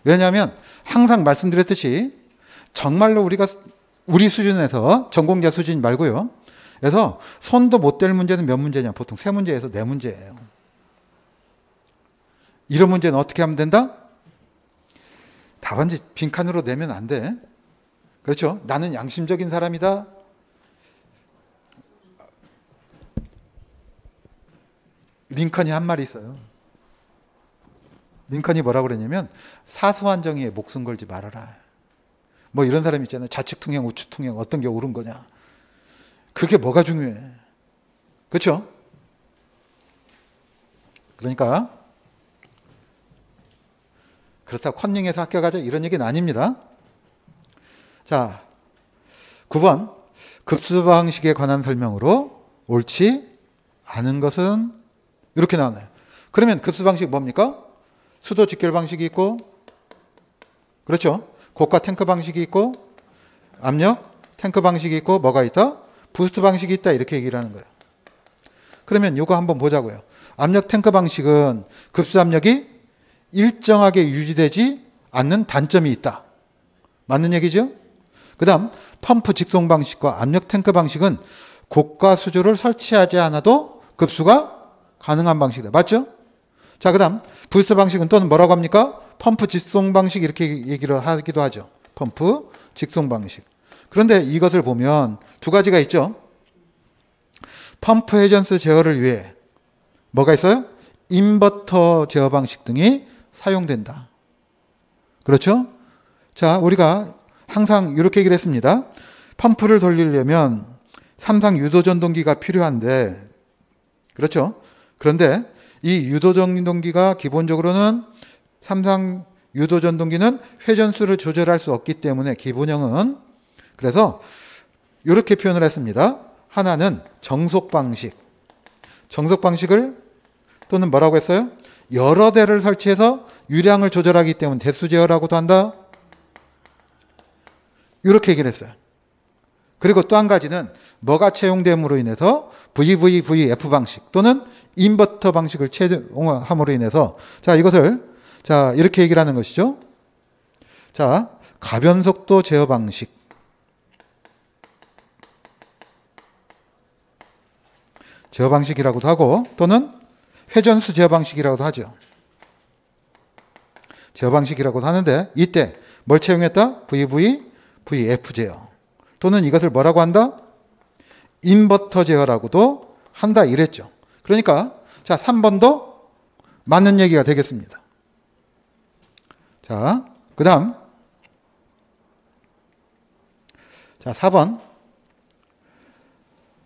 왜냐하면 항상 말씀드렸듯이 정말로 우리 수준에서 전공자 수준 말고요. 그래서 손도 못 댈 문제는 몇 문제냐? 보통 3문제에서 4문제예요. 이런 문제는 어떻게 하면 된다? 답안지 빈칸으로 내면 안 돼. 그렇죠? 나는 양심적인 사람이다. 링컨이 한 말이 있어요. 링컨이 뭐라고 그랬냐면 사소한 정의에 목숨 걸지 말아라. 뭐 이런 사람 있잖아요. 좌측 통행, 우측 통행 어떤 게 옳은 거냐. 그게 뭐가 중요해. 그렇죠? 그러니까 그렇다고 컨닝해서 합격하자 이런 얘기는 아닙니다. 자, 9번 급수 방식에 관한 설명으로 옳지 않은 것은 이렇게 나오나요? 그러면 급수 방식 뭡니까? 수도 직결 방식이 있고 그렇죠? 고가 탱크 방식이 있고 압력 탱크 방식이 있고 뭐가 있다? 부스트 방식이 있다 이렇게 얘기를 하는 거예요. 그러면 이거 한번 보자고요. 압력 탱크 방식은 급수 압력이 일정하게 유지되지 않는 단점이 있다. 맞는 얘기죠? 그 다음 펌프 직송 방식과 압력 탱크 방식은 고가 수조를 설치하지 않아도 급수가 가능한 방식이다. 맞죠? 자, 그 다음 부스터 방식은 또는 뭐라고 합니까? 펌프 직송 방식 이렇게 얘기를 하기도 하죠. 펌프 직송 방식. 그런데 이것을 보면 두 가지가 있죠. 펌프 회전수 제어를 위해 뭐가 있어요? 인버터 제어 방식 등이 사용된다. 그렇죠? 자, 우리가 항상 이렇게 얘기를 했습니다. 펌프를 돌리려면 삼상 유도전동기가 필요한데, 그렇죠? 그런데 이 유도전동기가 기본적으로는 삼상 유도전동기는 회전수를 조절할 수 없기 때문에 기본형은 그래서 이렇게 표현을 했습니다. 하나는 정속 방식. 정속 방식을 또는 뭐라고 했어요? 여러 대를 설치해서 유량을 조절하기 때문에 대수 제어라고도 한다. 이렇게 얘기를 했어요. 그리고 또 한 가지는 뭐가 채용됨으로 인해서 VVVF 방식 또는 인버터 방식을 채용함으로 인해서 자, 이것을 자, 이렇게 얘기를 하는 것이죠. 자, 가변속도 제어 방식. 제어 방식이라고도 하고 또는 회전수 제어 방식이라고도 하죠. 제어 방식이라고도 하는데 이때 뭘 채용했다? VV-VF 제어 또는 이것을 뭐라고 한다? 인버터 제어라고도 한다 이랬죠. 그러니까 자, 3번도 맞는 얘기가 되겠습니다. 자, 그 다음 자, 4번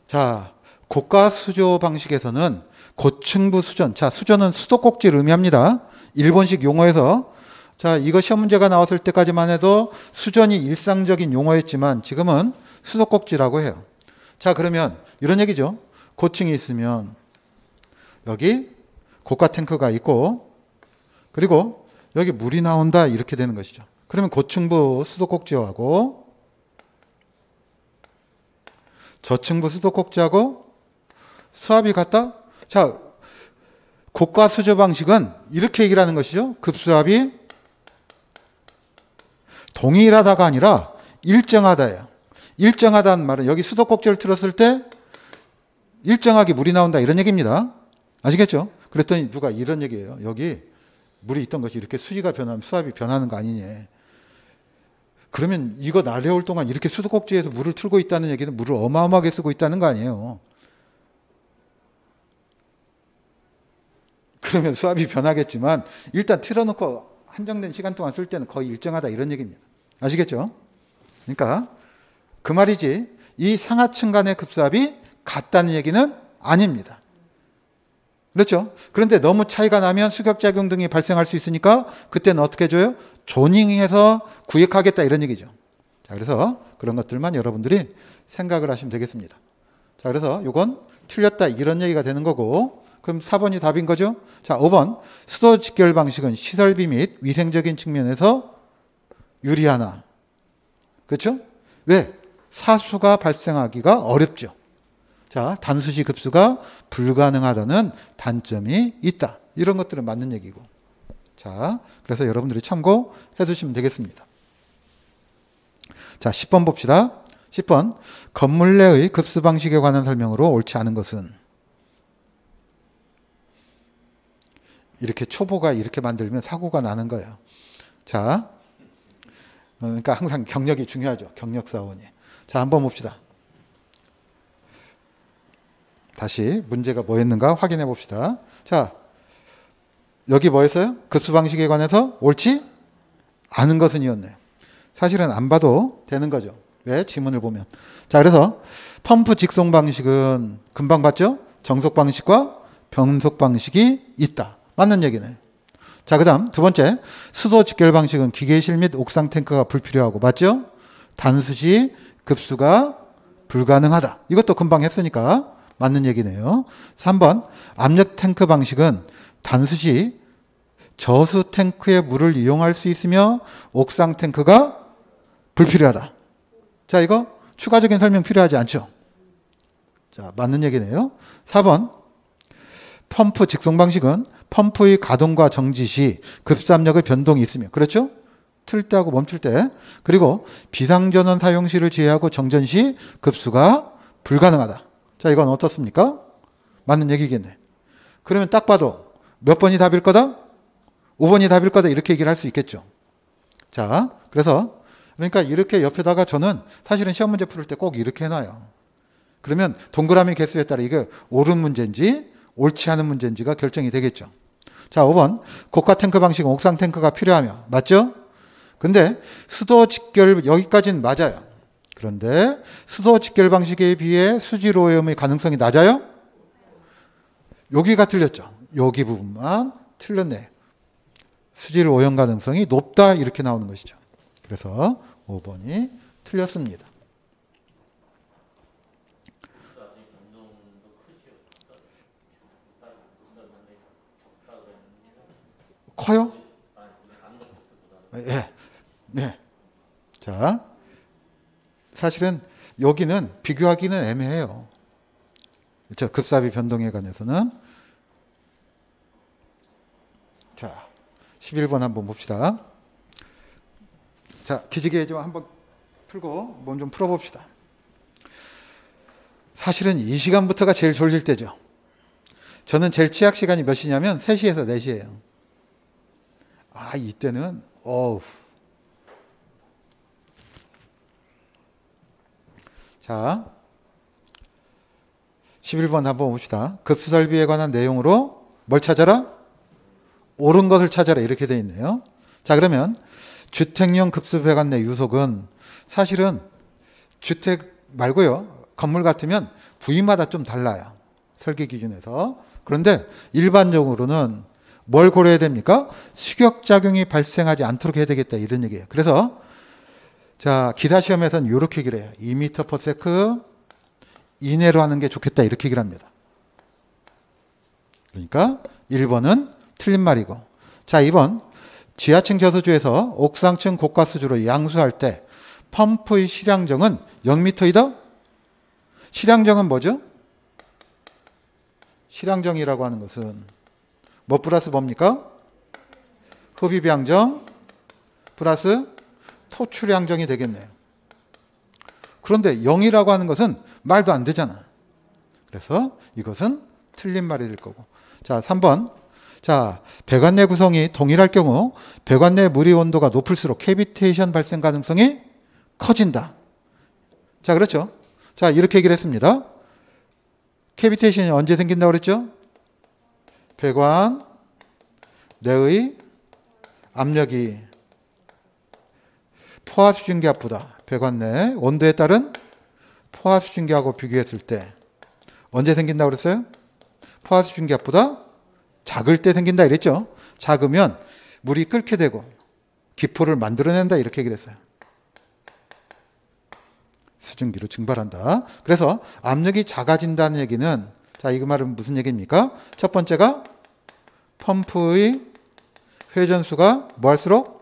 자, 고가 수조 방식에서는 고층부 수전, 자, 수전은 수도꼭지를 의미합니다. 일본식 용어에서 자, 이거 시험 문제가 나왔을 때까지만 해도 수전이 일상적인 용어였지만 지금은 수도꼭지라고 해요. 자, 그러면 이런 얘기죠. 고층이 있으면 여기 고가 탱크가 있고 그리고 여기 물이 나온다 이렇게 되는 것이죠. 그러면 고층부 수도꼭지하고 저층부 수도꼭지하고 수압이 같다? 자, 고가 수조 방식은 이렇게 얘기를 하는 것이죠. 급수압이 동일하다가 아니라 일정하다예요. 일정하다는 말은 여기 수도꼭지를 틀었을 때 일정하게 물이 나온다 이런 얘기입니다. 아시겠죠? 그랬더니 누가 이런 얘기예요. 여기 물이 있던 것이 이렇게 수위가 변하면 수압이 변하는 거 아니냐. 그러면 이거 나래올 동안 이렇게 수도꼭지에서 물을 틀고 있다는 얘기는 물을 어마어마하게 쓰고 있다는 거 아니에요. 그러면 수압이 변하겠지만 일단 틀어놓고 한정된 시간 동안 쓸 때는 거의 일정하다 이런 얘기입니다. 아시겠죠? 그러니까 그 말이지 이 상하층 간의 급수압이 같다는 얘기는 아닙니다. 그렇죠? 그런데 너무 차이가 나면 수격작용 등이 발생할 수 있으니까 그때는 어떻게 해줘요? 조닝해서 구획하겠다 이런 얘기죠. 자, 그래서 그런 것들만 여러분들이 생각을 하시면 되겠습니다. 자, 그래서 이건 틀렸다 이런 얘기가 되는 거고 그럼 4번이 답인 거죠? 자, 5번 수도 직결 방식은 시설비 및 위생적인 측면에서 유리하나? 그렇죠? 왜? 사수가 발생하기가 어렵죠. 자, 단수시 급수가 불가능하다는 단점이 있다. 이런 것들은 맞는 얘기고. 자, 그래서 여러분들이 참고해 주시면 되겠습니다. 자, 10번 봅시다. 10번 건물 내의 급수 방식에 관한 설명으로 옳지 않은 것은 이렇게 초보가 이렇게 만들면 사고가 나는 거예요. 자, 그러니까 항상 경력이 중요하죠. 경력 사원이. 자, 한번 봅시다. 다시 문제가 뭐였는가 확인해 봅시다. 자, 여기 뭐였어요? 급수 방식에 관해서 옳지 않은 것은 이었네요. 사실은 안 봐도 되는 거죠. 왜? 지문을 보면. 자, 그래서 펌프 직송 방식은 금방 봤죠? 정속 방식과 변속 방식이 있다. 맞는 얘기네. 자, 그 다음 두 번째 수도 직결 방식은 기계실 및 옥상 탱크가 불필요하고 맞죠? 단수시 급수가 불가능하다. 이것도 금방 했으니까 맞는 얘기네요. 3번 압력 탱크 방식은 단수시 저수 탱크의 물을 이용할 수 있으며 옥상 탱크가 불필요하다. 자, 이거 추가적인 설명 필요하지 않죠? 자, 맞는 얘기네요. 4번 펌프 직송 방식은 펌프의 가동과 정지 시 급수압력의 변동이 있으며, 그렇죠? 틀 때하고 멈출 때. 그리고 비상전원 사용 시를 제외하고 정전 시 급수가 불가능하다. 자, 이건 어떻습니까? 맞는 얘기겠네. 그러면 딱 봐도 몇 번이 답일 거다? 5번이 답일 거다. 이렇게 얘기를 할 수 있겠죠. 자, 그래서 그러니까 이렇게 옆에다가 저는 사실은 시험 문제 풀을 때 꼭 이렇게 해놔요. 그러면 동그라미 개수에 따라 이게 옳은 문제인지 옳지 않은 문제인지가 결정이 되겠죠. 자, 5번. 고가 탱크 방식은 옥상 탱크가 필요하며. 맞죠? 근데 수도 직결 여기까지는 맞아요. 그런데 수도 직결 방식에 비해 수질 오염의 가능성이 낮아요? 여기가 틀렸죠. 여기 부분만 틀렸네. 수질 오염 가능성이 높다 이렇게 나오는 것이죠. 그래서 5번이 틀렸습니다. 커요? 예. 네. 자, 사실은 여기는 비교하기는 애매해요. 그렇죠? 급사비 변동에 관해서는. 자, 11번 한번 봅시다. 자, 기지개 좀 한번 풀고 몸 좀 풀어봅시다. 사실은 이 시간부터가 제일 졸릴 때죠. 저는 제일 취약 시간이 몇 시냐면 3시에서 4시예요. 아, 이때는 자, 11번 한번 봅시다. 급수설비에 관한 내용으로 뭘 찾아라? 옳은 것을 찾아라 이렇게 되어 있네요. 자, 그러면 주택용 급수배관 내 유속은 사실은 주택 말고요. 건물 같으면 부위마다 좀 달라요. 설계 기준에서. 그런데 일반적으로는 뭘 고려해야 됩니까? 수격작용이 발생하지 않도록 해야 되겠다 이런 얘기예요. 그래서 자, 기사시험에서는 이렇게 얘기를 해요. 2m/s 이내로 하는 게 좋겠다 이렇게 얘기를 합니다. 그러니까 1번은 틀린 말이고. 자, 2번. 지하층 저수지에서 옥상층 고가수주로 양수할 때 펌프의 실향정은 0m이다? 실향정은 뭐죠? 실향정이라고 하는 것은 뭐 플러스 뭡니까? 흡입양정 플러스 토출양정이 되겠네요. 그런데 0이라고 하는 것은 말도 안 되잖아. 그래서 이것은 틀린 말이 될 거고. 자, 3번. 자, 배관 내 구성이 동일할 경우 배관 내 물의 온도가 높을수록 캐비테이션 발생 가능성이 커진다. 자, 그렇죠. 자, 이렇게 얘기를 했습니다. 캐비테이션이 언제 생긴다고 그랬죠? 배관 내의 압력이 포화 수증기압보다 배관 내 온도에 따른 포화 수증기압하고 비교했을 때 언제 생긴다고 그랬어요? 포화 수증기압보다 작을 때 생긴다 이랬죠. 작으면 물이 끓게 되고 기포를 만들어낸다 이렇게 얘기를 했어요. 수증기로 증발한다. 그래서 압력이 작아진다는 얘기는 자, 이 말은 무슨 얘기입니까? 첫 번째가 펌프의 회전수가 뭐 할수록?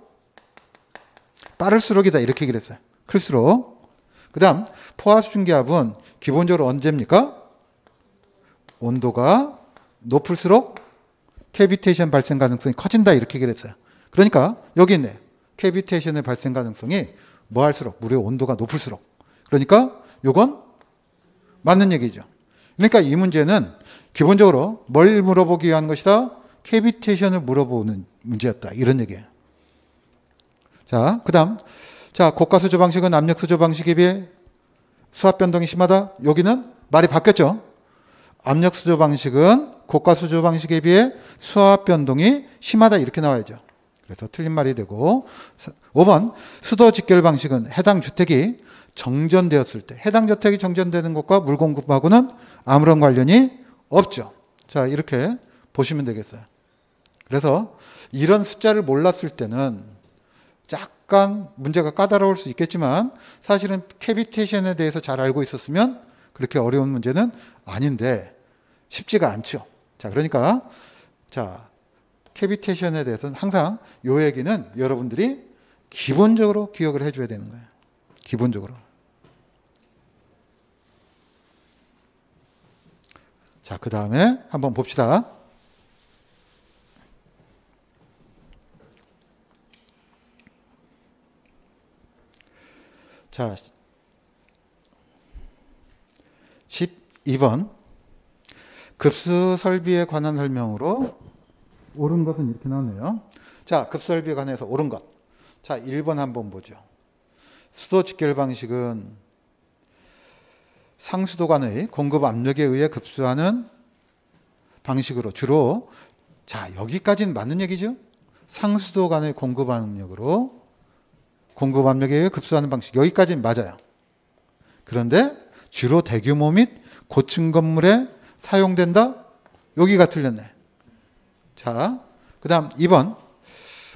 빠를수록이다 이렇게 얘기를 했어요. 클수록. 그 다음 포화 수증기압은 기본적으로 언제입니까? 온도가 높을수록 캐비테이션 발생 가능성이 커진다 이렇게 얘기를 했어요. 그러니까 여기 있네. 캐비테이션의 발생 가능성이 뭐 할수록? 물의 온도가 높을수록. 그러니까 이건 맞는 얘기죠. 그러니까 이 문제는 기본적으로 뭘 물어보기 위한 것이다? 캐비테이션을 물어보는 문제였다. 이런 얘기예요. 자, 그 다음. 자, 고가수조 방식은 압력수조 방식에 비해 수압 변동이 심하다. 여기는 말이 바뀌었죠. 압력수조 방식은 고가수조 방식에 비해 수압 변동이 심하다. 이렇게 나와야죠. 그래서 틀린 말이 되고. 5번. 수도 직결 방식은 해당 주택이 정전되었을 때 해당 주택이 정전되는 것과 물 공급하고는 아무런 관련이 없죠. 자, 이렇게 보시면 되겠어요. 그래서 이런 숫자를 몰랐을 때는 약간 문제가 까다로울 수 있겠지만 사실은 캐비테이션에 대해서 잘 알고 있었으면 그렇게 어려운 문제는 아닌데 쉽지가 않죠. 자, 그러니까 자, 캐비테이션에 대해서는 항상 이 얘기는 여러분들이 기본적으로 기억을 해줘야 되는 거예요. 기본적으로. 자, 그 다음에 한번 봅시다. 자, 12번. 급수 설비에 관한 설명으로 옳은 것은 이렇게 나오네요. 자, 급설비에 관해서 옳은 것. 자, 1번 한번 보죠. 수도 직결 방식은 상수도 간의 공급 압력에 의해 급수하는 방식으로 주로, 자, 여기까지는 맞는 얘기죠. 상수도 간의 공급 압력으로, 공급 압력에 의해 급수하는 방식, 여기까지는 맞아요. 그런데 주로 대규모 및 고층 건물에 사용된다? 여기가 틀렸네. 자, 그 다음 2번.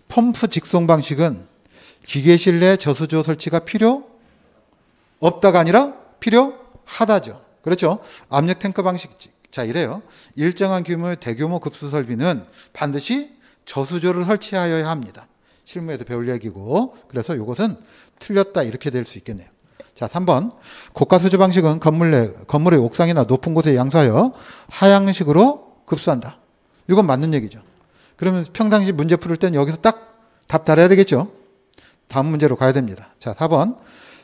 펌프 직송 방식은 기계실 내 저수조 설치가 필요 없다가 아니라 필요하다죠. 그렇죠. 압력 탱크 방식. 자, 이래요. 일정한 규모의 대규모 급수 설비는 반드시 저수조를 설치하여야 합니다. 실무에도 배울 얘기고, 그래서 이것은 틀렸다 이렇게 될 수 있겠네요. 자, 3번. 고가수조 방식은 건물의 옥상이나 높은 곳에 양수하여 하향식으로 급수한다. 이건 맞는 얘기죠. 그러면 평상시 문제 풀을 땐 여기서 딱 답 달아야 되겠죠. 다음 문제로 가야 됩니다. 자, 4번.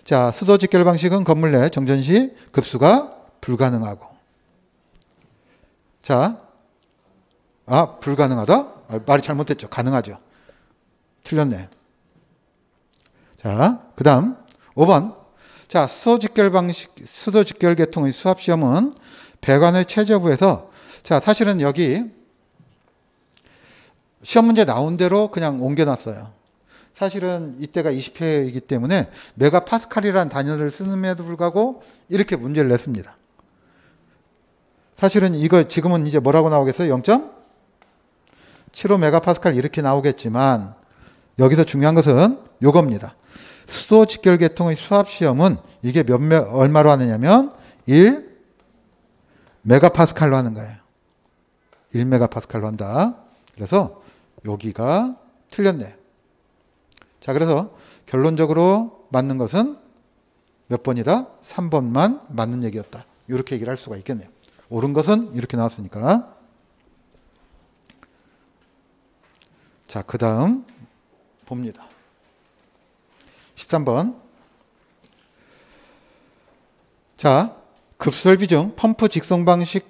자, 수도 직결 방식은 건물 내 정전 시 급수가 불가능하고. 자, 불가능하다? 말이 잘못됐죠. 가능하죠. 틀렸네. 자, 그 다음 5번. 자, 수도 직결 계통의 수압 시험은 배관의 최저부에서, 자, 사실은 여기 시험 문제 나온 대로 그냥 옮겨놨어요. 사실은 이때가 20회이기 때문에 메가파스칼이라는 단위를 쓰는데도 불구하고 이렇게 문제를 냈습니다. 사실은 이거 지금은 이제 뭐라고 나오겠어요? 0.75 메가파스칼 이렇게 나오겠지만 여기서 중요한 것은 요겁니다. 수도 직결 계통의 수압 시험은 이게 얼마로 하느냐면 1 메가파스칼로 하는 거예요. 1 메가파스칼로 한다. 그래서 여기가 틀렸네. 자, 그래서 결론적으로 맞는 것은 몇 번이다? 3번만 맞는 얘기였다. 이렇게 얘기를 할 수가 있겠네요. 옳은 것은 이렇게 나왔으니까. 자, 그 다음 봅니다. 13번. 자, 급설비 중 펌프 직송 방식,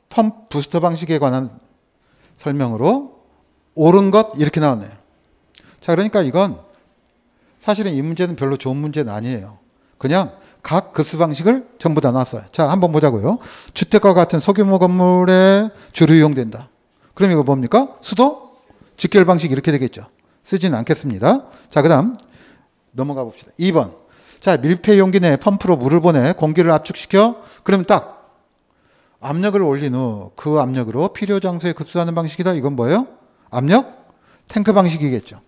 펌프 부스터 방식에 관한 설명으로 옳은 것 이렇게 나왔네요. 자, 그러니까 이건 사실은 이 문제는 별로 좋은 문제는 아니에요. 그냥 각 급수 방식을 전부 다 놨어요. 자, 한번 보자고요. 주택과 같은 소규모 건물에 주로 이용된다. 그럼 이거 뭡니까? 수도 직결 방식 이렇게 되겠죠. 쓰지는 않겠습니다. 자, 그 다음 넘어가 봅시다. 2번. 자, 밀폐 용기 내에 펌프로 물을 보내 공기를 압축시켜, 그러면 딱 압력을 올린 후 그 압력으로 필요 장소에 급수하는 방식이다. 이건 뭐예요? 압력 탱크 방식이겠죠.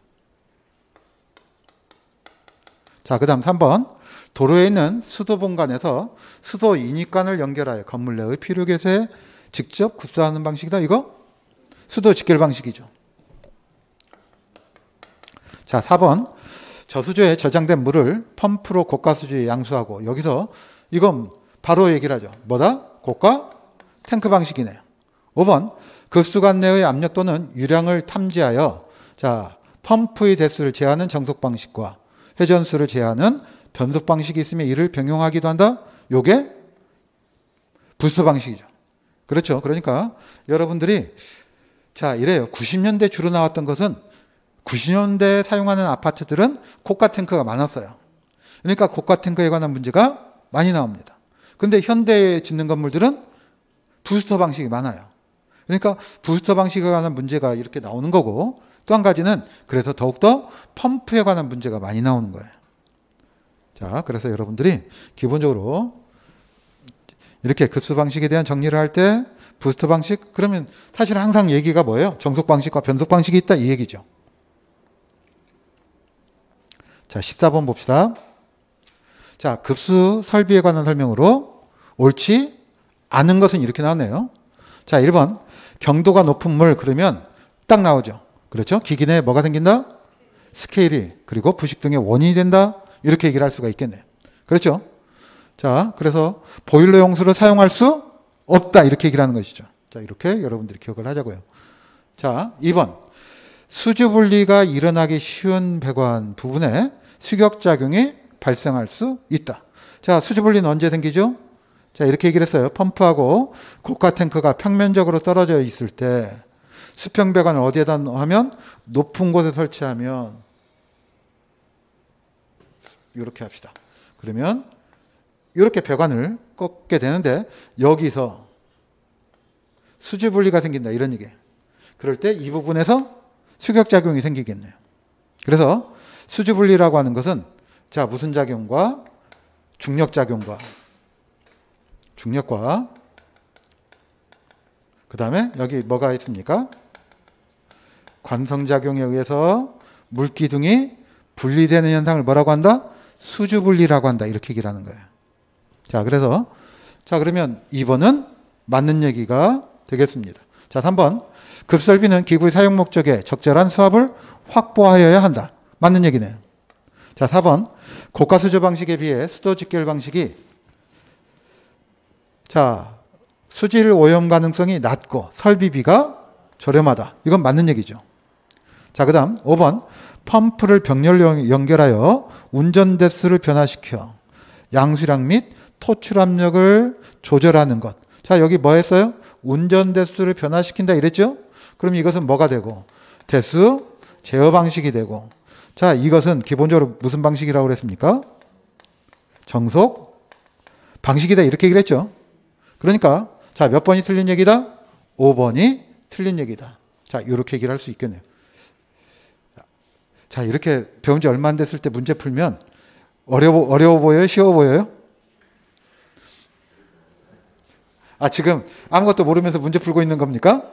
자, 그 다음 3번. 도로에 있는 수도 본관에서 수도 인입관을 연결하여 건물 내의 필요 개수에 직접 급수하는 방식이다. 이거 수도 직결 방식이죠. 자, 4번. 저수조에 저장된 물을 펌프로 고가수조에 양수하고, 여기서 이건 바로 얘기를 하죠. 뭐다? 고가 탱크 방식이네요. 5번. 급수관 내의 압력 또는 유량을 탐지하여, 자, 펌프의 대수를 제한하는 정속 방식과 회전수를 제한하는 변속 방식이 있으면 이를 병용하기도 한다. 요게 부스터 방식이죠. 그렇죠. 그러니까 여러분들이, 자, 이래요. 90년대 주로 나왔던 것은, 90년대에 사용하는 아파트들은 고가 탱크가 많았어요. 그러니까 고가 탱크에 관한 문제가 많이 나옵니다. 그런데 현대에 짓는 건물들은 부스터 방식이 많아요. 그러니까 부스터 방식에 관한 문제가 이렇게 나오는 거고, 또 한 가지는 그래서 더욱더 펌프에 관한 문제가 많이 나오는 거예요. 자, 그래서 여러분들이 기본적으로 이렇게 급수 방식에 대한 정리를 할 때 부스터 방식, 그러면 사실 항상 얘기가 뭐예요? 정속 방식과 변속 방식이 있다 이 얘기죠. 자, 14번 봅시다. 자, 급수 설비에 관한 설명으로 옳지 않은 것은 이렇게 나왔네요. 자, 1번. 경도가 높은 물, 그러면 딱 나오죠. 그렇죠? 기기 내에 뭐가 생긴다? 스케일이, 그리고 부식 등의 원인이 된다. 이렇게 얘기를 할 수가 있겠네요. 그렇죠? 자, 그래서 보일러 용수를 사용할 수 없다. 이렇게 얘기를 하는 것이죠. 자, 이렇게 여러분들이 기억을 하자고요. 자, 2번. 수주 분리가 일어나기 쉬운 배관 부분에 수격작용이 발생할 수 있다. 자, 수지분리는 언제 생기죠? 자, 이렇게 얘기를 했어요. 펌프하고 고가 탱크가 평면적으로 떨어져 있을 때 수평 배관을 어디에다 하면 높은 곳에 설치하면 이렇게 합시다. 그러면 이렇게 배관을 꺾게 되는데 여기서 수지분리가 생긴다. 이런 얘기예요. 그럴 때 이 부분에서 수격작용이 생기겠네요. 그래서 수지분리라고 하는 것은 자, 무슨 작용과 중력작용과 그 다음에 여기 뭐가 있습니까? 관성작용에 의해서 물기둥이 분리되는 현상을 뭐라고 한다? 수주분리라고 한다. 이렇게 얘기를 하는 거예요. 자, 그래서 자, 그러면 2번은 맞는 얘기가 되겠습니다. 자, 3번. 급설비는 기구의 사용 목적에 적절한 수압을 확보하여야 한다. 맞는 얘기네요. 자, 4번. 고가 수조 방식에 비해 수도 직결 방식이 자, 수질 오염 가능성이 낮고 설비비가 저렴하다. 이건 맞는 얘기죠. 자, 그 다음 5번. 펌프를 병렬로 연결하여 운전 대수를 변화시켜 양수량 및 토출 압력을 조절하는 것. 자, 여기 뭐 했어요? 운전 대수를 변화시킨다 이랬죠? 그럼 이것은 뭐가 되고? 대수 제어 방식이 되고. 자, 이것은 기본적으로 무슨 방식이라고 그랬습니까? 정속 방식이다 이렇게 얘기를 했죠. 그러니까 자, 몇 번이 틀린 얘기다? 5번이 틀린 얘기다. 자, 이렇게 얘기를 할 수 있겠네요. 자, 이렇게 배운 지 얼마 안 됐을 때 문제 풀면 어려워 보여요? 쉬워 보여요? 아, 지금 아무것도 모르면서 문제 풀고 있는 겁니까?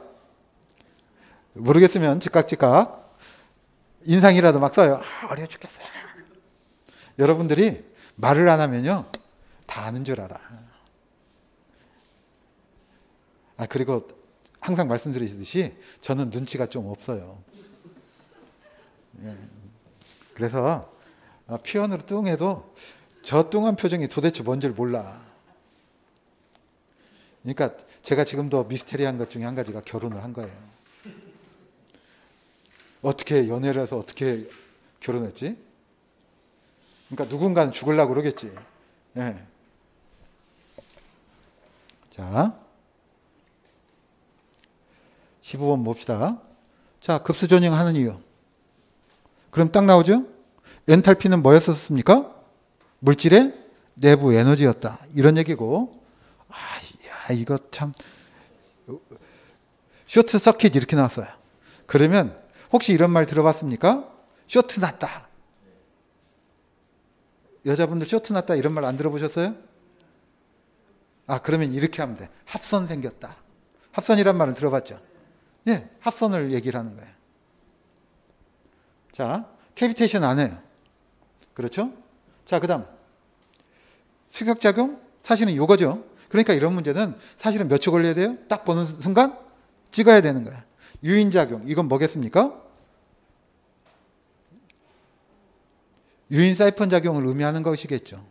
모르겠으면 즉각 인상이라도 막 써요. 아, 어려워 죽겠어요. 여러분들이 말을 안 하면요, 다 아는 줄 알아. 아, 그리고 항상 말씀드리듯이 저는 눈치가 좀 없어요. 예. 그래서 피언으로 뚱해도 저 뚱한 표정이 도대체 뭔지를 몰라. 그러니까 제가 지금도 미스테리한 것 중에 한 가지가 결혼을 한 거예요. 어떻게 연애를 해서 어떻게 결혼했지? 그러니까 누군가는 죽으려고 그러겠지. 예. 자, 15번 봅시다. 자, 급수 전형하는 이유. 그럼 딱 나오죠? 엔탈피는 뭐였었습니까? 물질의 내부 에너지였다. 이런 얘기고. 아, 야, 이거 참 쇼트 서킷 이렇게 나왔어요. 그러면 혹시 이런 말 들어봤습니까? 쇼트 났다. 여자분들 쇼트 났다 이런 말 안 들어보셨어요? 아, 그러면 이렇게 하면 돼. 합선 생겼다. 합선이란 말을 들어봤죠? 예, 합선을 얘기를 하는 거예요. 자, 캐비테이션 안 해요. 그렇죠? 자, 그 다음 수격작용? 사실은 요거죠. 그러니까 이런 문제는 사실은 몇 초 걸려야 돼요? 딱 보는 순간 찍어야 되는 거야. 유인작용, 이건 뭐겠습니까? 유인 사이펀 작용을 의미하는 것이겠죠.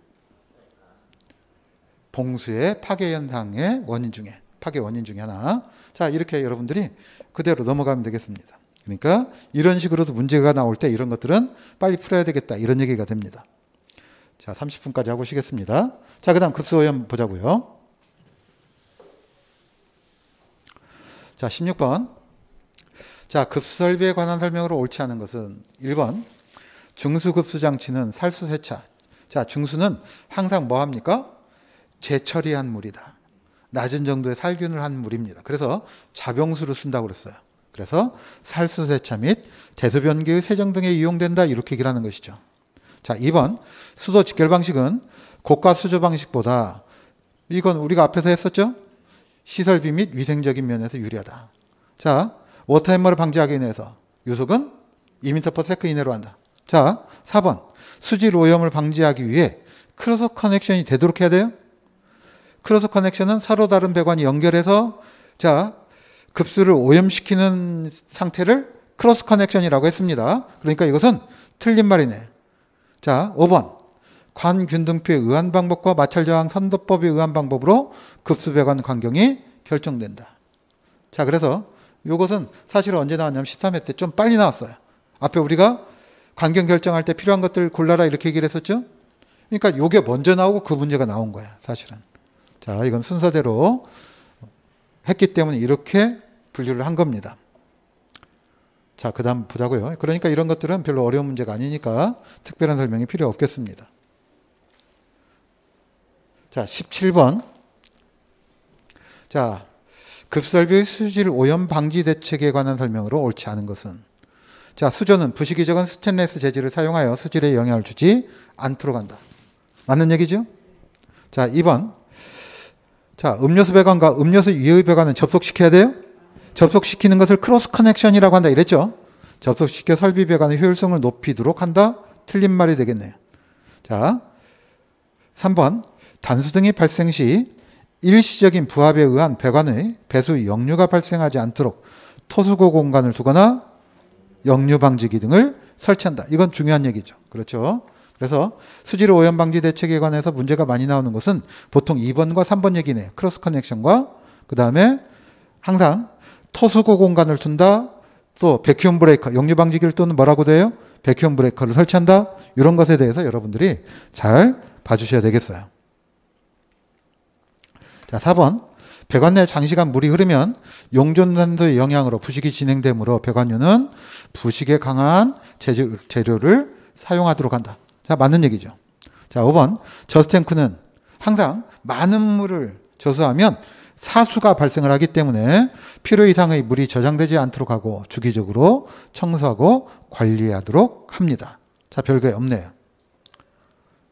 봉수의 파괴 현상의 원인 중에, 파괴 원인 중에 하나. 자, 이렇게 여러분들이 그대로 넘어가면 되겠습니다. 그러니까 이런 식으로도 문제가 나올 때 이런 것들은 빨리 풀어야 되겠다. 이런 얘기가 됩니다. 자, 30분까지 하고 쉬겠습니다. 자, 그 다음 급수오염 보자고요. 자, 16번. 자, 급수 설비에 관한 설명으로 옳지 않은 것은 1번. 중수급수 장치는 살수 세차. 자, 중수는 항상 뭐 합니까? 재처리한 물이다. 낮은 정도의 살균을 한 물입니다. 그래서 자병수를 쓴다고 그랬어요. 그래서 살수 세차 및 대소변기의 세정 등에 이용된다. 이렇게 얘기를 하는 것이죠. 자, 2번. 수도 직결 방식은 고가 수조 방식보다 이건 우리가 앞에서 했었죠? 시설비 및 위생적인 면에서 유리하다. 자, 워터 햄머를 방지하기 위해서 유속은 2m/s 이내로 한다. 자, 4번. 수질 오염을 방지하기 위해 크로스 커넥션이 되도록 해야 돼요. 크로스 커넥션은 서로 다른 배관이 연결해서 자, 급수를 오염시키는 상태를 크로스 커넥션이라고 했습니다. 그러니까 이것은 틀린 말이네. 자, 5번. 관균등표에 의한 방법과 마찰 저항 선도법에 의한 방법으로 급수 배관 환경이 결정된다. 자, 그래서 이것은 사실 언제 나왔냐면 13회 때 좀 빨리 나왔어요. 앞에 우리가 환경 결정할 때 필요한 것들 골라라 이렇게 얘기를 했었죠. 그러니까 요게 먼저 나오고 그 문제가 나온 거야, 사실은. 자, 이건 순서대로 했기 때문에 이렇게 분류를 한 겁니다. 자, 그 다음 보자고요. 그러니까 이런 것들은 별로 어려운 문제가 아니니까 특별한 설명이 필요 없겠습니다. 자, 17번. 자, 급설비의 수질 오염 방지 대책에 관한 설명으로 옳지 않은 것은. 자, 수조는 부식이 적은 스테인리스 재질을 사용하여 수질에 영향을 주지 않도록 한다. 맞는 얘기죠? 자, 2번. 자, 음료수 배관과 음료수 위의 배관은 접속시켜야 돼요? 접속시키는 것을 크로스 커넥션이라고 한다 이랬죠? 접속시켜 설비 배관의 효율성을 높이도록 한다? 틀린 말이 되겠네요. 자, 3번. 단수등이 발생 시 일시적인 부합에 의한 배관의 배수 역류가 발생하지 않도록 토수고 공간을 두거나 역류 방지기 등을 설치한다. 이건 중요한 얘기죠. 그렇죠? 그래서 수질 오염 방지 대책에 관해서 문제가 많이 나오는 것은 보통 2번과 3번 얘기네요. 크로스 커넥션과 그 다음에 항상 토수고 공간을 둔다. 또 백큐엄 브레이커, 역류 방지기를 또는 뭐라고 돼요? 백큐엄 브레이커를 설치한다. 이런 것에 대해서 여러분들이 잘 봐주셔야 되겠어요. 자, 4번. 배관 내 장시간 물이 흐르면 용존산소의 영향으로 부식이 진행되므로 배관유는 부식에 강한 재료를 사용하도록 한다. 자, 맞는 얘기죠. 자, 5번. 저수탱크는 항상 많은 물을 저수하면 사수가 발생을 하기 때문에 필요 이상의 물이 저장되지 않도록 하고 주기적으로 청소하고 관리하도록 합니다. 자, 별게 없네요.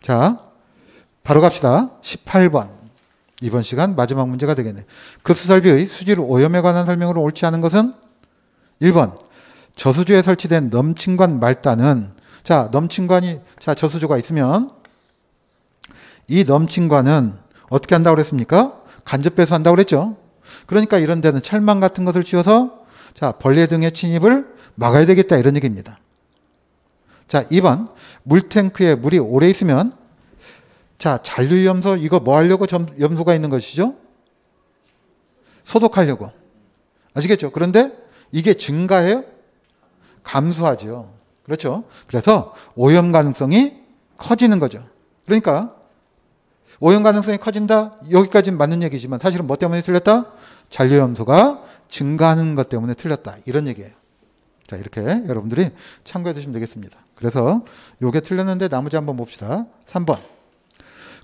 자, 바로 갑시다. 18번. 이번 시간 마지막 문제가 되겠네요. 급수설비의 수질 오염에 관한 설명으로 옳지 않은 것은 1번. 저수조에 설치된 넘침관 말단은 자, 넘침관이 자, 저수조가 있으면 이 넘침관은 어떻게 한다고 그랬습니까? 간접 배수한다고 그랬죠. 그러니까 이런 데는 철망 같은 것을 씌워서 자, 벌레 등의 침입을 막아야 되겠다 이런 얘기입니다. 자, 2번. 물탱크에 물이 오래 있으면 자, 잔류염소 이거 뭐 하려고 염소가 있는 것이죠? 소독하려고. 아시겠죠? 그런데 이게 증가해요? 감소하죠. 그렇죠? 그래서 오염 가능성이 커지는 거죠. 그러니까 오염 가능성이 커진다? 여기까지는 맞는 얘기지만 사실은 뭐 때문에 틀렸다? 잔류염소가 증가하는 것 때문에 틀렸다. 이런 얘기예요. 자, 이렇게 여러분들이 참고해 두시면 되겠습니다. 그래서 요게 틀렸는데 나머지 한번 봅시다. 3번.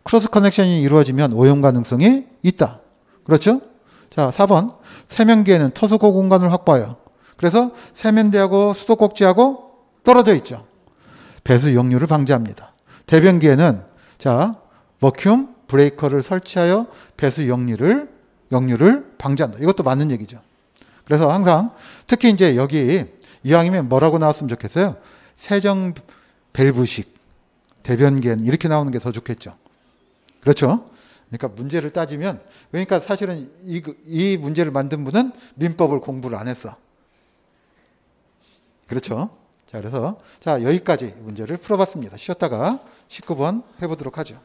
크로스 커넥션이 이루어지면 오염 가능성이 있다. 그렇죠? 자, 4번. 세면기에는 토수고 공간을 확보하여. 그래서 세면대하고 수도꼭지하고 떨어져 있죠. 배수 역류를 방지합니다. 대변기에는 자, 버큐움 브레이커를 설치하여 배수 역류를 방지한다. 이것도 맞는 얘기죠. 그래서 항상 특히 이제 여기 이왕이면 뭐라고 나왔으면 좋겠어요? 세정 밸브식 대변기에는 이렇게 나오는 게 더 좋겠죠. 그렇죠? 그러니까 문제를 따지면 그러니까 사실은 이 문제를 만든 분은 민법을 공부를 안 했어. 그렇죠? 자, 그래서 자, 여기까지 문제를 풀어봤습니다. 쉬었다가 19번 해보도록 하죠.